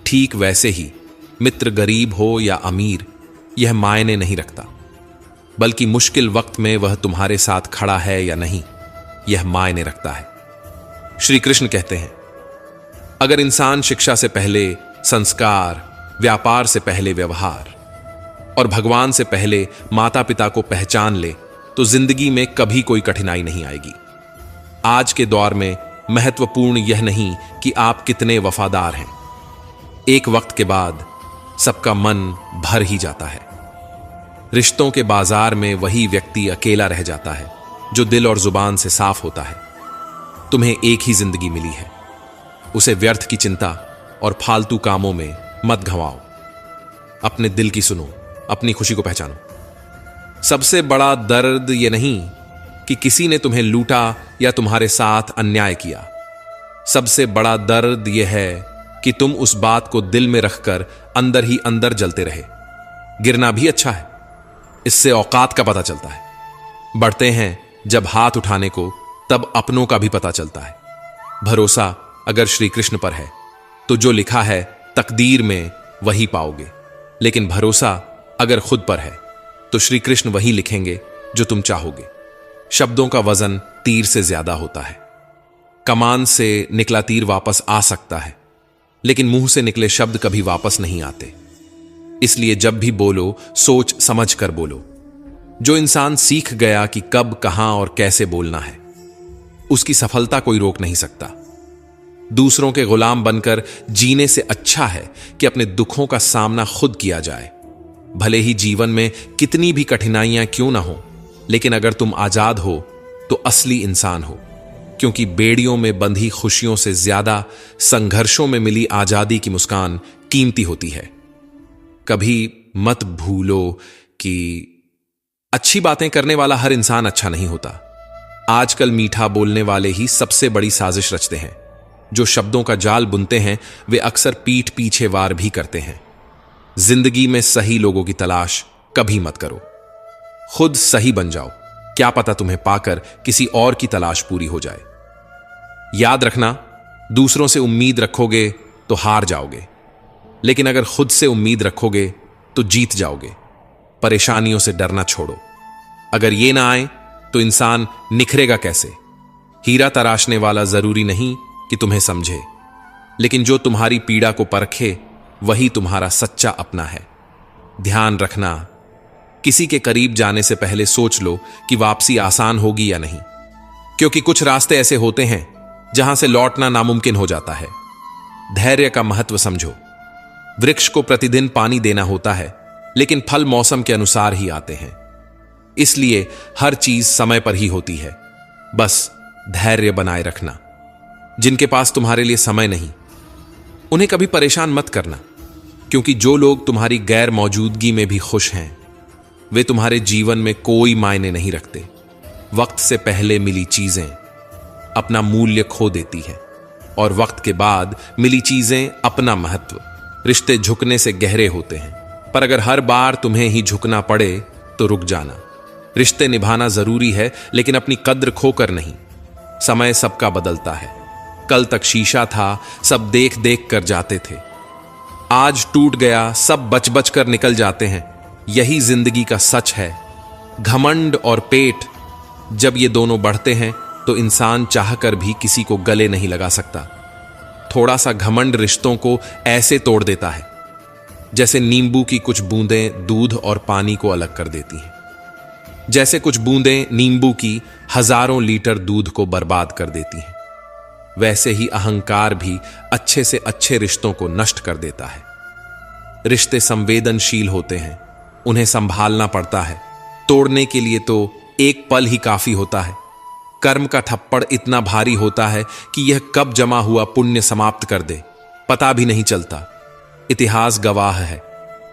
ठीक वैसे ही मित्र गरीब हो या अमीर, यह मायने नहीं रखता, बल्कि मुश्किल वक्त में वह तुम्हारे साथ खड़ा है या नहीं, यह मायने रखता है। श्री कृष्ण कहते हैं, अगर इंसान शिक्षा से पहले संस्कार, व्यापार से पहले व्यवहार और भगवान से पहले माता पिता को पहचान ले तो जिंदगी में कभी कोई कठिनाई नहीं आएगी। आज के दौर में महत्वपूर्ण यह नहीं कि आप कितने वफादार हैं। एक वक्त के बाद सबका मन भर ही जाता है। रिश्तों के बाजार में वही व्यक्ति अकेला रह जाता है जो दिल और जुबान से साफ होता है। तुम्हें एक ही जिंदगी मिली है, उसे व्यर्थ की चिंता और फालतू कामों में मत गंवाओ। अपने दिल की सुनो, अपनी खुशी को पहचानो। सबसे बड़ा दर्द यह नहीं कि किसी ने तुम्हें लूटा या तुम्हारे साथ अन्याय किया। सबसे बड़ा दर्द यह है कि तुम उस बात को दिल में रखकर अंदर ही अंदर जलते रहे। गिरना भी अच्छा है, इससे औकात का पता चलता है। बढ़ते हैं जब हाथ उठाने को, तब अपनों का भी पता चलता है। भरोसा अगर श्री कृष्ण पर है तो जो लिखा है तकदीर में वही पाओगे, लेकिन भरोसा अगर खुद पर है तो श्री कृष्ण वही लिखेंगे जो तुम चाहोगे। शब्दों का वजन तीर से ज्यादा होता है। कमान से निकला तीर वापस आ सकता है, लेकिन मुंह से निकले शब्द कभी वापस नहीं आते। इसलिए जब भी बोलो सोच समझ कर बोलो। जो इंसान सीख गया कि कब, कहां और कैसे बोलना है, उसकी सफलता कोई रोक नहीं सकता। दूसरों के गुलाम बनकर जीने से अच्छा है कि अपने दुखों का सामना खुद किया जाए। भले ही जीवन में कितनी भी कठिनाइयां क्यों ना हो, लेकिन अगर तुम आजाद हो तो असली इंसान हो, क्योंकि बेड़ियों में बंधी खुशियों से ज्यादा संघर्षों में मिली आजादी की मुस्कान कीमती होती है। कभी मत भूलो कि अच्छी बातें करने वाला हर इंसान अच्छा नहीं होता। आजकल मीठा बोलने वाले ही सबसे बड़ी साजिश रचते हैं। जो शब्दों का जाल बुनते हैं वे अक्सर पीठ पीछे वार भी करते हैं। जिंदगी में सही लोगों की तलाश कभी मत करो, खुद सही बन जाओ। क्या पता तुम्हें पाकर किसी और की तलाश पूरी हो जाए। याद रखना, दूसरों से उम्मीद रखोगे तो हार जाओगे, लेकिन अगर खुद से उम्मीद रखोगे तो जीत जाओगे। परेशानियों से डरना छोड़ो। अगर ये ना आए तो इंसान निखरेगा कैसे? हीरा तराशने वाला जरूरी नहीं कि तुम्हें समझे, लेकिन जो तुम्हारी पीड़ा को परखे वही तुम्हारा सच्चा अपना है। ध्यान रखना, किसी के करीब जाने से पहले सोच लो कि वापसी आसान होगी या नहीं, क्योंकि कुछ रास्ते ऐसे होते हैं जहां से लौटना नामुमकिन हो जाता है। धैर्य का महत्व समझो। वृक्ष को प्रतिदिन पानी देना होता है, लेकिन फल मौसम के अनुसार ही आते हैं। इसलिए हर चीज समय पर ही होती है। बस धैर्य बनाए रखना। जिनके पास तुम्हारे लिए समय नहीं, उन्हें कभी परेशान मत करना, क्योंकि जो लोग तुम्हारी गैर मौजूदगी में भी खुश हैं वे तुम्हारे जीवन में कोई मायने नहीं रखते। वक्त से पहले मिली चीजें अपना मूल्य खो देती हैं, और वक्त के बाद मिली चीजें अपना महत्व। रिश्ते झुकने से गहरे होते हैं, पर अगर हर बार तुम्हें ही झुकना पड़े तो रुक जाना। रिश्ते निभाना जरूरी है, लेकिन अपनी कद्र खोकर नहीं। समय सबका बदलता है। कल तक शीशा था, सब देख देख कर जाते थे। आज टूट गया, सब बच बच कर निकल जाते हैं। यही जिंदगी का सच है। घमंड और पेट, जब ये दोनों बढ़ते हैं तो इंसान चाहकर भी किसी को गले नहीं लगा सकता। थोड़ा सा घमंड रिश्तों को ऐसे तोड़ देता है जैसे नींबू की कुछ बूंदें दूध और पानी को अलग कर देती हैं। जैसे कुछ बूंदें नींबू की हजारों लीटर दूध को बर्बाद कर देती हैं, वैसे ही अहंकार भी अच्छे से अच्छे रिश्तों को नष्ट कर देता है। रिश्ते संवेदनशील होते हैं, उन्हें संभालना पड़ता है। तोड़ने के लिए तो एक पल ही काफी होता है। कर्म का थप्पड़ इतना भारी होता है कि यह कब जमा हुआ पुण्य समाप्त कर दे, पता भी नहीं चलता। इतिहास गवाह है,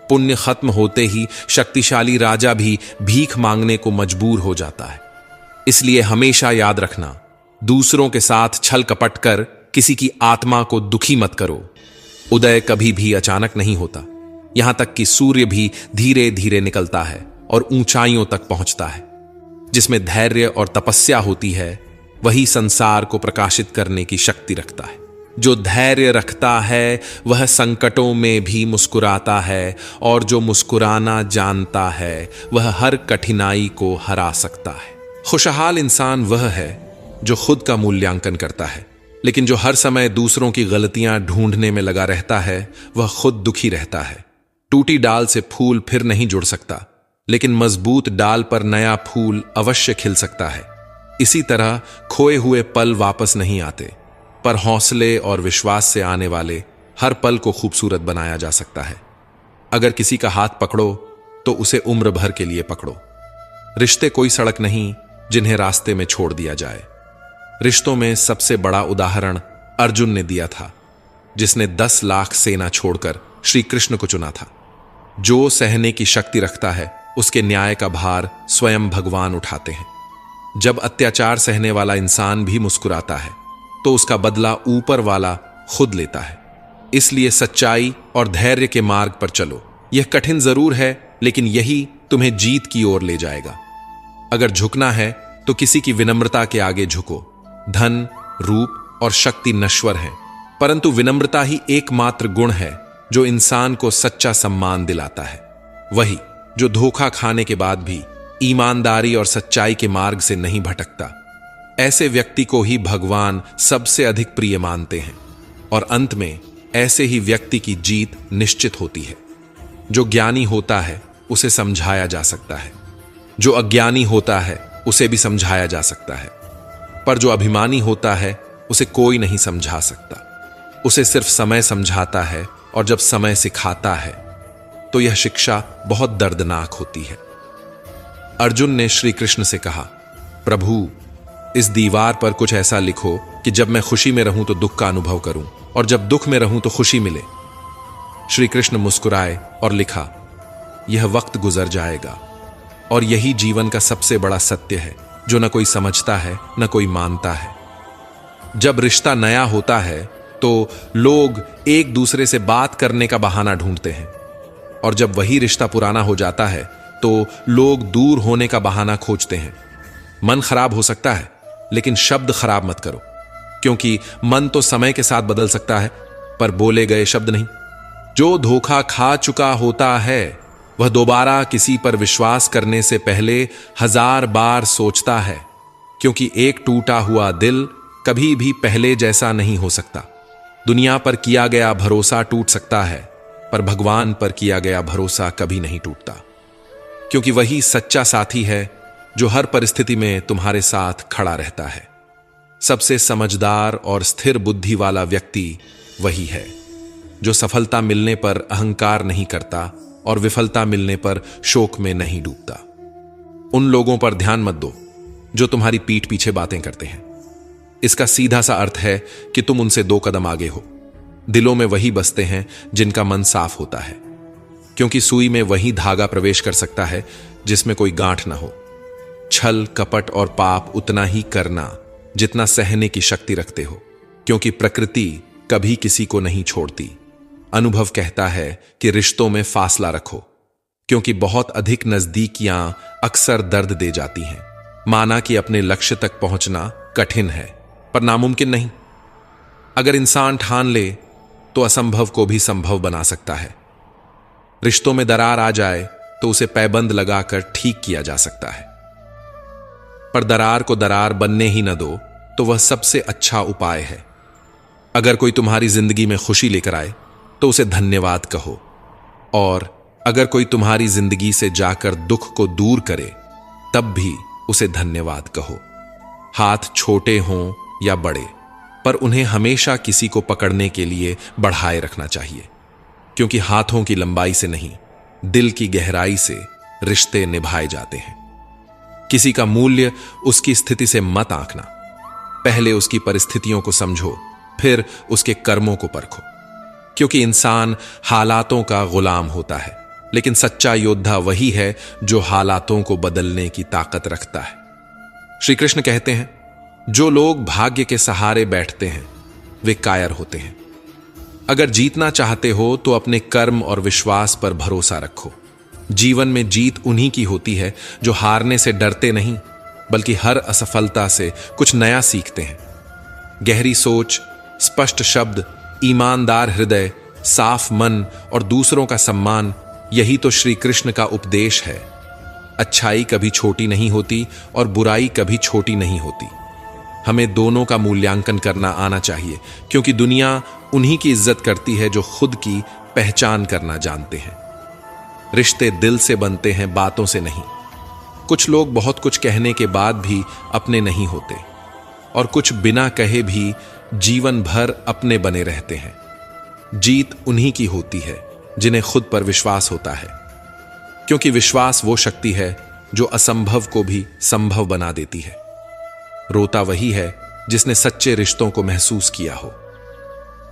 पुण्य खत्म होते ही शक्तिशाली राजा भी भीख मांगने को मजबूर हो जाता है। इसलिए हमेशा याद रखना, दूसरों के साथ छल कपट कर किसी की आत्मा को दुखी मत करो। उदय कभी भी अचानक नहीं होता। यहां तक कि सूर्य भी धीरे धीरे निकलता है और ऊंचाइयों तक पहुंचता है। जिसमें धैर्य और तपस्या होती है, वही संसार को प्रकाशित करने की शक्ति रखता है। जो धैर्य रखता है वह संकटों में भी मुस्कुराता है, और जो मुस्कुराना जानता है वह हर कठिनाई को हरा सकता है। खुशहाल इंसान वह है जो खुद का मूल्यांकन करता है, लेकिन जो हर समय दूसरों की गलतियां ढूंढने में लगा रहता है वह खुद दुखी रहता है। टूटी डाल से फूल फिर नहीं जुड़ सकता, लेकिन मजबूत डाल पर नया फूल अवश्य खिल सकता है। इसी तरह खोए हुए पल वापस नहीं आते, पर हौसले और विश्वास से आने वाले हर पल को खूबसूरत बनाया जा सकता है। अगर किसी का हाथ पकड़ो तो उसे उम्र भर के लिए पकड़ो। रिश्ते कोई सड़क नहीं जिन्हें रास्ते में छोड़ दिया जाए। रिश्तों में सबसे बड़ा उदाहरण अर्जुन ने दिया था, जिसने 10 लाख सेना छोड़कर श्री कृष्ण को चुना था। जो सहने की शक्ति रखता है उसके न्याय का भार स्वयं भगवान उठाते हैं। जब अत्याचार सहने वाला इंसान भी मुस्कुराता है तो उसका बदला ऊपर वाला खुद लेता है। इसलिए सच्चाई और धैर्य के मार्ग पर चलो। यह कठिन जरूर है, लेकिन यही तुम्हें जीत की ओर ले जाएगा। अगर झुकना है तो किसी की विनम्रता के आगे झुको। धन, रूप और शक्ति नश्वर हैं, परंतु विनम्रता ही एकमात्र गुण है जो इंसान को सच्चा सम्मान दिलाता है। वही जो धोखा खाने के बाद भी ईमानदारी और सच्चाई के मार्ग से नहीं भटकता। ऐसे व्यक्ति को ही भगवान सबसे अधिक प्रिय मानते हैं, और अंत में ऐसे ही व्यक्ति की जीत निश्चित होती है। जो ज्ञानी होता है उसे समझाया जा सकता है, जो अज्ञानी होता है उसे भी समझाया जा सकता है, पर जो अभिमानी होता है उसे कोई नहीं समझा सकता। उसे सिर्फ समय समझाता है, और जब समय सिखाता है तो यह शिक्षा बहुत दर्दनाक होती है। अर्जुन ने श्री कृष्ण से कहा, प्रभु, इस दीवार पर कुछ ऐसा लिखो कि जब मैं खुशी में रहूं तो दुख का अनुभव करूं, और जब दुख में रहूं तो खुशी मिले। श्री कृष्ण मुस्कुराए और लिखा, यह वक्त गुजर जाएगा, और यही जीवन का सबसे बड़ा सत्य है जो न कोई समझता है न कोई मानता है। जब रिश्ता नया होता है तो लोग एक दूसरे से बात करने का बहाना ढूंढते हैं, और जब वही रिश्ता पुराना हो जाता है तो लोग दूर होने का बहाना खोजते हैं। मन खराब हो सकता है, लेकिन शब्द खराब मत करो, क्योंकि मन तो समय के साथ बदल सकता है, पर बोले गए शब्द नहीं। जो धोखा खा चुका होता है वह दोबारा किसी पर विश्वास करने से पहले 1000 बार सोचता है, क्योंकि एक टूटा हुआ दिल कभी भी पहले जैसा नहीं हो सकता। दुनिया पर किया गया भरोसा टूट सकता है, पर भगवान पर किया गया भरोसा कभी नहीं टूटता, क्योंकि वही सच्चा साथी है जो हर परिस्थिति में तुम्हारे साथ खड़ा रहता है। सबसे समझदार और स्थिर बुद्धि वाला व्यक्ति वही है जो सफलता मिलने पर अहंकार नहीं करता और विफलता मिलने पर शोक में नहीं डूबता। उन लोगों पर ध्यान मत दो जो तुम्हारी पीठ पीछे बातें करते हैं। इसका सीधा सा अर्थ है कि तुम उनसे 2 कदम आगे हो। दिलों में वही बसते हैं जिनका मन साफ होता है, क्योंकि सुई में वही धागा प्रवेश कर सकता है जिसमें कोई गांठ ना हो। छल, कपट और पाप उतना ही करना जितना सहने की शक्ति रखते हो, क्योंकि प्रकृति कभी किसी को नहीं छोड़ती। अनुभव कहता है कि रिश्तों में फासला रखो, क्योंकि बहुत अधिक नजदीकियां अक्सर दर्द दे जाती हैं। माना कि अपने लक्ष्य तक पहुंचना कठिन है, पर नामुमकिन नहीं। अगर इंसान ठान ले तो असंभव को भी संभव बना सकता है। रिश्तों में दरार आ जाए तो उसे पैबंद लगाकर ठीक किया जा सकता है, पर दरार को दरार बनने ही न दो तो वह सबसे अच्छा उपाय है। अगर कोई तुम्हारी जिंदगी में खुशी लेकर आए तो उसे धन्यवाद कहो, और अगर कोई तुम्हारी जिंदगी से जाकर दुख को दूर करे तब भी उसे धन्यवाद कहो। हाथ छोटे हों या बड़े, पर उन्हें हमेशा किसी को पकड़ने के लिए बढ़ाए रखना चाहिए, क्योंकि हाथों की लंबाई से नहीं, दिल की गहराई से रिश्ते निभाए जाते हैं। किसी का मूल्य उसकी स्थिति से मत आंकना, पहले उसकी परिस्थितियों को समझो, फिर उसके कर्मों को परखो, क्योंकि इंसान हालातों का गुलाम होता है, लेकिन सच्चा योद्धा वही है जो हालातों को बदलने की ताकत रखता है। श्री कृष्ण कहते हैं, जो लोग भाग्य के सहारे बैठते हैं वे कायर होते हैं। अगर जीतना चाहते हो तो अपने कर्म और विश्वास पर भरोसा रखो। जीवन में जीत उन्हीं की होती है जो हारने से डरते नहीं, बल्कि हर असफलता से कुछ नया सीखते हैं। गहरी सोच, स्पष्ट शब्द, ईमानदार हृदय, साफ मन और दूसरों का सम्मान, यही तो श्री कृष्ण का उपदेश है। अच्छाई कभी छोटी नहीं होती और बुराई कभी छोटी नहीं होती। हमें दोनों का मूल्यांकन करना आना चाहिए, क्योंकि दुनिया उन्हीं की इज्जत करती है जो खुद की पहचान करना जानते हैं। रिश्ते दिल से बनते हैं, बातों से नहीं। कुछ लोग बहुत कुछ कहने के बाद भी अपने नहीं होते, और कुछ बिना कहे भी जीवन भर अपने बने रहते हैं। जीत उन्हीं की होती है जिन्हें खुद पर विश्वास होता है, क्योंकि विश्वास वो शक्ति है जो असंभव को भी संभव बना देती है। रोता वही है जिसने सच्चे रिश्तों को महसूस किया हो,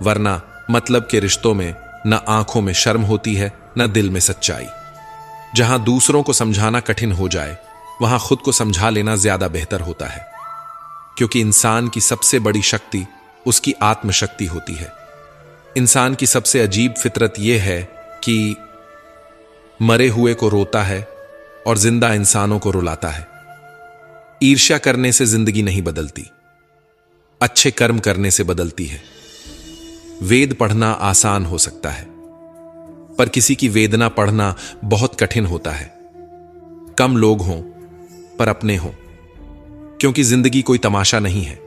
वरना मतलब के रिश्तों में न आंखों में शर्म होती है, न दिल में सच्चाई। जहां दूसरों को समझाना कठिन हो जाए, वहां खुद को समझा लेना ज्यादा बेहतर होता है, क्योंकि इंसान की सबसे बड़ी शक्ति उसकी आत्मशक्ति होती है। इंसान की सबसे अजीब फितरत यह है कि मरे हुए को रोता है और जिंदा इंसानों को रुलाता है। ईर्ष्या करने से जिंदगी नहीं बदलती, अच्छे कर्म करने से बदलती है। वेद पढ़ना आसान हो सकता है, पर किसी की वेदना पढ़ना बहुत कठिन होता है। कम लोग हों पर अपने हों, क्योंकि जिंदगी कोई तमाशा नहीं है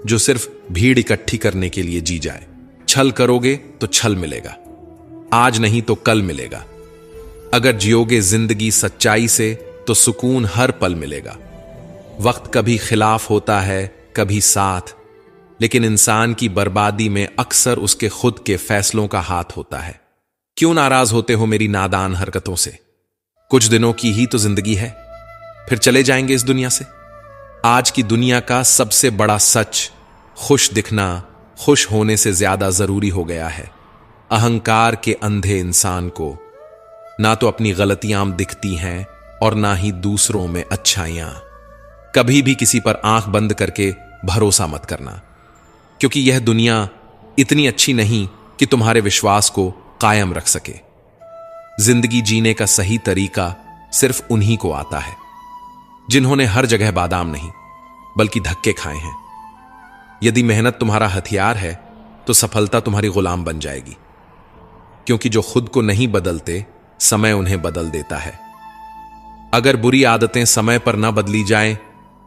जो सिर्फ भीड़ इकट्ठी करने के लिए जी जाए। छल करोगे तो छल मिलेगा, आज नहीं तो कल मिलेगा। अगर जियोगे जिंदगी सच्चाई से तो सुकून हर पल मिलेगा। वक्त कभी खिलाफ होता है, कभी साथ, लेकिन इंसान की बर्बादी में अक्सर उसके खुद के फैसलों का हाथ होता है। क्यों नाराज होते हो मेरी नादान हरकतों से? कुछ दिनों की ही तो जिंदगी है, फिर चले जाएंगे इस दुनिया से। आज की दुनिया का सबसे बड़ा सच, खुश दिखना खुश होने से ज्यादा जरूरी हो गया है। अहंकार के अंधे इंसान को ना तो अपनी गलतियां दिखती हैं और ना ही दूसरों में अच्छाइयां। कभी भी किसी पर आंख बंद करके भरोसा मत करना, क्योंकि यह दुनिया इतनी अच्छी नहीं कि तुम्हारे विश्वास को कायम रख सके। जिंदगी जीने का सही तरीका सिर्फ उन्हीं को आता है जिन्होंने हर जगह बादाम नहीं बल्कि धक्के खाए हैं। यदि मेहनत तुम्हारा हथियार है तो सफलता तुम्हारी गुलाम बन जाएगी, क्योंकि जो खुद को नहीं बदलते समय उन्हें बदल देता है। अगर बुरी आदतें समय पर ना बदली जाएं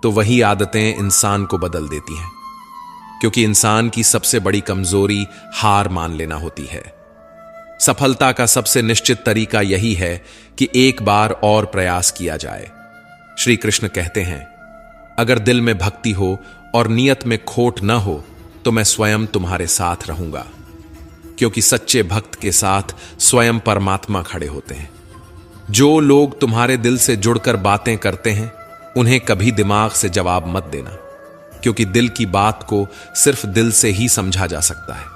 तो वही आदतें इंसान को बदल देती हैं, क्योंकि इंसान की सबसे बड़ी कमजोरी हार मान लेना होती है। सफलता का सबसे निश्चित तरीका यही है कि एक बार और प्रयास किया जाए। श्री कृष्ण कहते हैं, अगर दिल में भक्ति हो और नियत में खोट न हो तो मैं स्वयं तुम्हारे साथ रहूंगा, क्योंकि सच्चे भक्त के साथ स्वयं परमात्मा खड़े होते हैं। जो लोग तुम्हारे दिल से जुड़कर बातें करते हैं उन्हें कभी दिमाग से जवाब मत देना, क्योंकि दिल की बात को सिर्फ दिल से ही समझा जा सकता है।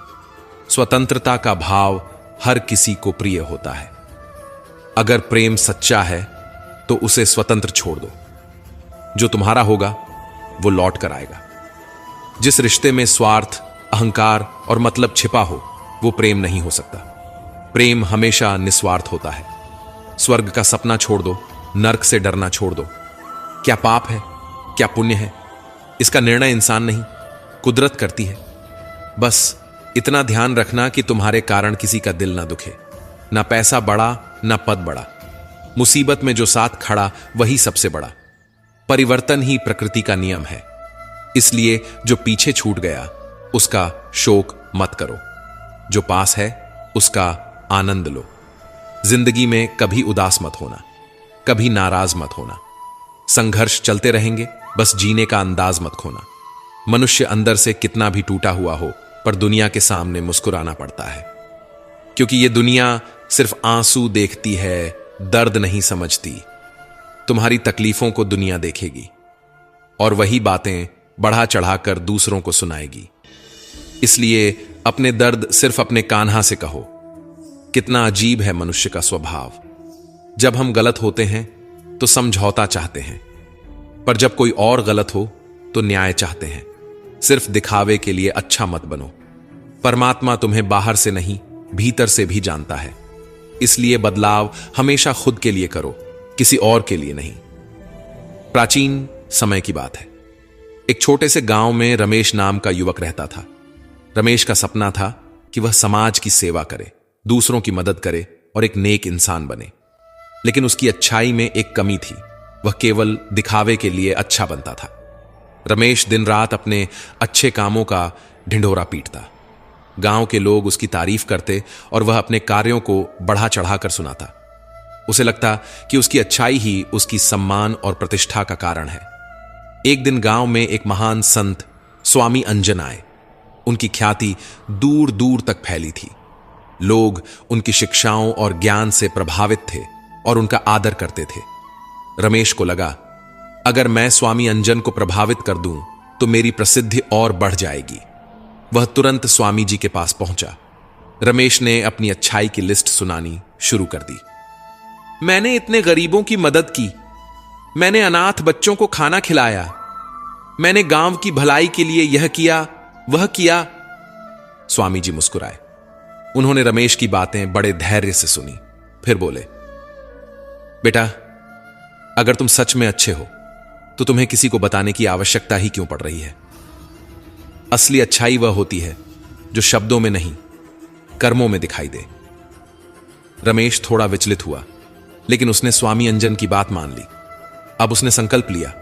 स्वतंत्रता का भाव हर किसी को प्रिय होता है। अगर प्रेम सच्चा है तो उसे स्वतंत्र छोड़ दो। जो तुम्हारा होगा वो लौट कर आएगा। जिस रिश्ते में स्वार्थ, अहंकार और मतलब छिपा हो वो प्रेम नहीं हो सकता। प्रेम हमेशा निस्वार्थ होता है। स्वर्ग का सपना छोड़ दो, नरक से डरना छोड़ दो। क्या पाप है, क्या पुण्य है, इसका निर्णय इंसान नहीं, कुदरत करती है। बस इतना ध्यान रखना कि तुम्हारे कारण किसी का दिल ना दुखे। ना पैसा बड़ा ना पद बड़ा, मुसीबत में जो साथ खड़ा वही सबसे बड़ा। परिवर्तन ही प्रकृति का नियम है, इसलिए जो पीछे छूट गया उसका शोक मत करो, जो पास है उसका आनंद लो। जिंदगी में कभी उदास मत होना, कभी नाराज मत होना। संघर्ष चलते रहेंगे, बस जीने का अंदाज मत खोना। मनुष्य अंदर से कितना भी टूटा हुआ हो, पर दुनिया के सामने मुस्कुराना पड़ता है, क्योंकि ये दुनिया सिर्फ आंसू देखती है, दर्द नहीं समझती। तुम्हारी तकलीफों को दुनिया देखेगी और वही बातें बढ़ा चढ़ाकर दूसरों को सुनाएगी। इसलिए अपने दर्द सिर्फ अपने कान्हा से कहो। कितना अजीब है मनुष्य का स्वभाव। जब हम गलत होते हैं तो समझौता चाहते हैं, पर जब कोई और गलत हो तो न्याय चाहते हैं। सिर्फ दिखावे के लिए अच्छा मत बनो। परमात्मा तुम्हें बाहर से नहीं, भीतर से भी जानता है। इसलिए बदलाव हमेशा खुद के लिए करो, किसी और के लिए नहीं। प्राचीन समय की बात है। एक छोटे से गांव में रमेश नाम का युवक रहता था। रमेश का सपना था कि वह समाज की सेवा करे, दूसरों की मदद करे और एक नेक इंसान बने। लेकिन उसकी अच्छाई में एक कमी थी, वह केवल दिखावे के लिए अच्छा बनता था। रमेश दिन रात अपने अच्छे कामों का ढिंढोरा पीटता। गांव के लोग उसकी तारीफ करते और वह अपने कार्यों को बढ़ा चढ़ाकर सुनाता। उसे लगता कि उसकी अच्छाई ही उसकी सम्मान और प्रतिष्ठा का कारण है। एक दिन गांव में एक महान संत स्वामी अंजन आए। उनकी ख्याति दूर दूर तक फैली थी। लोग उनकी शिक्षाओं और ज्ञान से प्रभावित थे और उनका आदर करते थे। रमेश को लगा, अगर मैं स्वामी अंजन को प्रभावित कर दूं तो मेरी प्रसिद्धि और बढ़ जाएगी। वह तुरंत स्वामी जी के पास पहुंचा। रमेश ने अपनी अच्छाई की लिस्ट सुनानी शुरू कर दी। मैंने इतने गरीबों की मदद की, मैंने अनाथ बच्चों को खाना खिलाया, मैंने गांव की भलाई के लिए यह किया वह किया। स्वामी जी मुस्कुराए। उन्होंने रमेश की बातें बड़े धैर्य से सुनी, फिर बोले, बेटा, अगर तुम सच में अच्छे हो तो तुम्हें किसी को बताने की आवश्यकता ही क्यों पड़ रही है। असली अच्छाई वह होती है जो शब्दों में नहीं, कर्मों में दिखाई दे। रमेश थोड़ा विचलित हुआ, लेकिन उसने स्वामी अंजन की बात मान ली। अब उसने संकल्प लिया,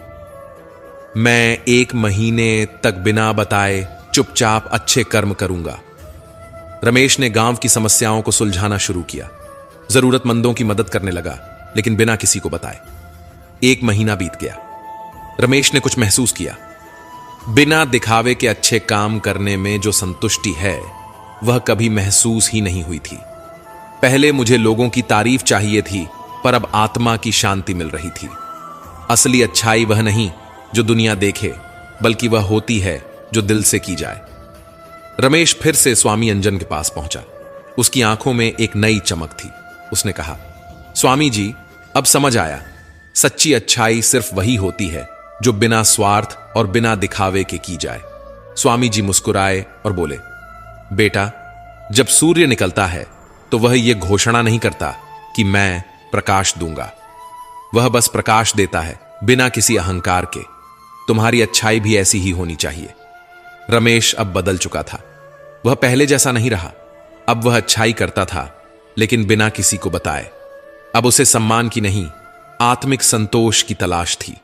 मैं 1 महीने तक बिना बताए चुपचाप अच्छे कर्म करूंगा। रमेश ने गांव की समस्याओं को सुलझाना शुरू किया, जरूरतमंदों की मदद करने लगा, लेकिन बिना किसी को बताए। 1 महीना बीत गया। रमेश ने कुछ महसूस किया। बिना दिखावे के अच्छे काम करने में जो संतुष्टि है वह कभी महसूस ही नहीं हुई थी। पहले मुझे लोगों की तारीफ चाहिए थी, पर अब आत्मा की शांति मिल रही थी। असली अच्छाई वह नहीं जो दुनिया देखे, बल्कि वह होती है जो दिल से की जाए। रमेश फिर से स्वामी अंजन के पास पहुंचा। उसकी आंखों में एक नई चमक थी। उसने कहा, स्वामी जी, अब समझ आया, सच्ची अच्छाई सिर्फ वही होती है जो बिना स्वार्थ और बिना दिखावे के की जाए। स्वामी जी मुस्कुराए और बोले, बेटा, जब सूर्य निकलता है तो वह यह घोषणा नहीं करता कि मैं प्रकाश दूंगा। वह बस प्रकाश देता है बिना किसी अहंकार के। तुम्हारी अच्छाई भी ऐसी ही होनी चाहिए। रमेश अब बदल चुका था। वह पहले जैसा नहीं रहा। अब वह अच्छाई करता था, लेकिन बिना किसी को बताए। अब उसे सम्मान की नहीं, आत्मिक संतोष की तलाश थी।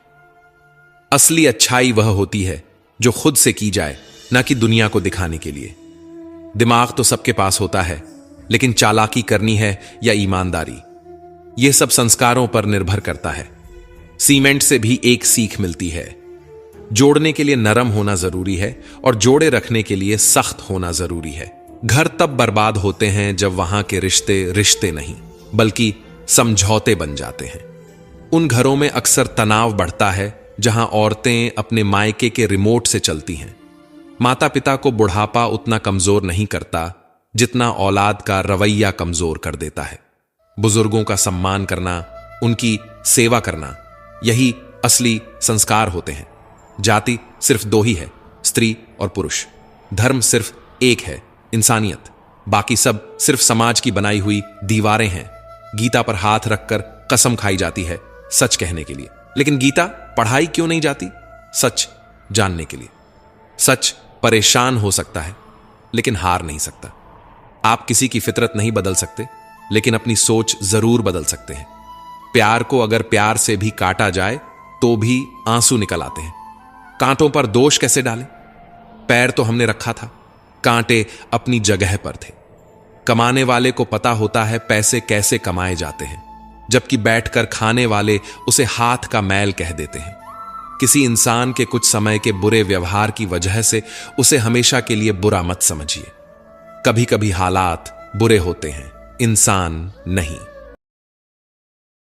असली अच्छाई वह होती है जो खुद से की जाए, ना कि दुनिया को दिखाने के लिए। दिमाग तो सबके पास होता है, लेकिन चालाकी करनी है या ईमानदारी, यह सब संस्कारों पर निर्भर करता है। सीमेंट से भी एक सीख मिलती है। जोड़ने के लिए नरम होना जरूरी है और जोड़े रखने के लिए सख्त होना जरूरी है। घर तब बर्बाद होते हैं जब वहां के रिश्ते रिश्ते नहीं, बल्कि समझौते बन जाते हैं। उन घरों में अक्सर तनाव बढ़ता है जहां औरतें अपने मायके के रिमोट से चलती हैं। माता पिता को बुढ़ापा उतना कमजोर नहीं करता जितना औलाद का रवैया कमजोर कर देता है। बुजुर्गों का सम्मान करना, उनकी सेवा करना, यही असली संस्कार होते हैं। जाति सिर्फ 2 ही है, स्त्री और पुरुष। धर्म सिर्फ एक है, इंसानियत। बाकी सब सिर्फ समाज की बनाई हुई दीवारें हैं। गीता पर हाथ रखकर कसम खाई जाती है सच कहने के लिए, लेकिन गीता पढ़ाई क्यों नहीं जाती? सच जानने के लिए। सच परेशान हो सकता है, लेकिन हार नहीं सकता। आप किसी की फितरत नहीं बदल सकते, लेकिन अपनी सोच जरूर बदल सकते हैं। प्यार को अगर प्यार से भी काटा जाए तो भी आंसू निकल आते हैं। कांटों पर दोष कैसे डालें? पैर तो हमने रखा था, कांटे अपनी जगह पर थे। कमाने वाले को पता होता है पैसे कैसे कमाए जाते हैं, जबकि बैठकर खाने वाले उसे हाथ का मैल कह देते हैं। किसी इंसान के कुछ समय के बुरे व्यवहार की वजह से उसे हमेशा के लिए बुरा मत समझिए। कभी कभी हालात बुरे होते हैं, इंसान नहीं।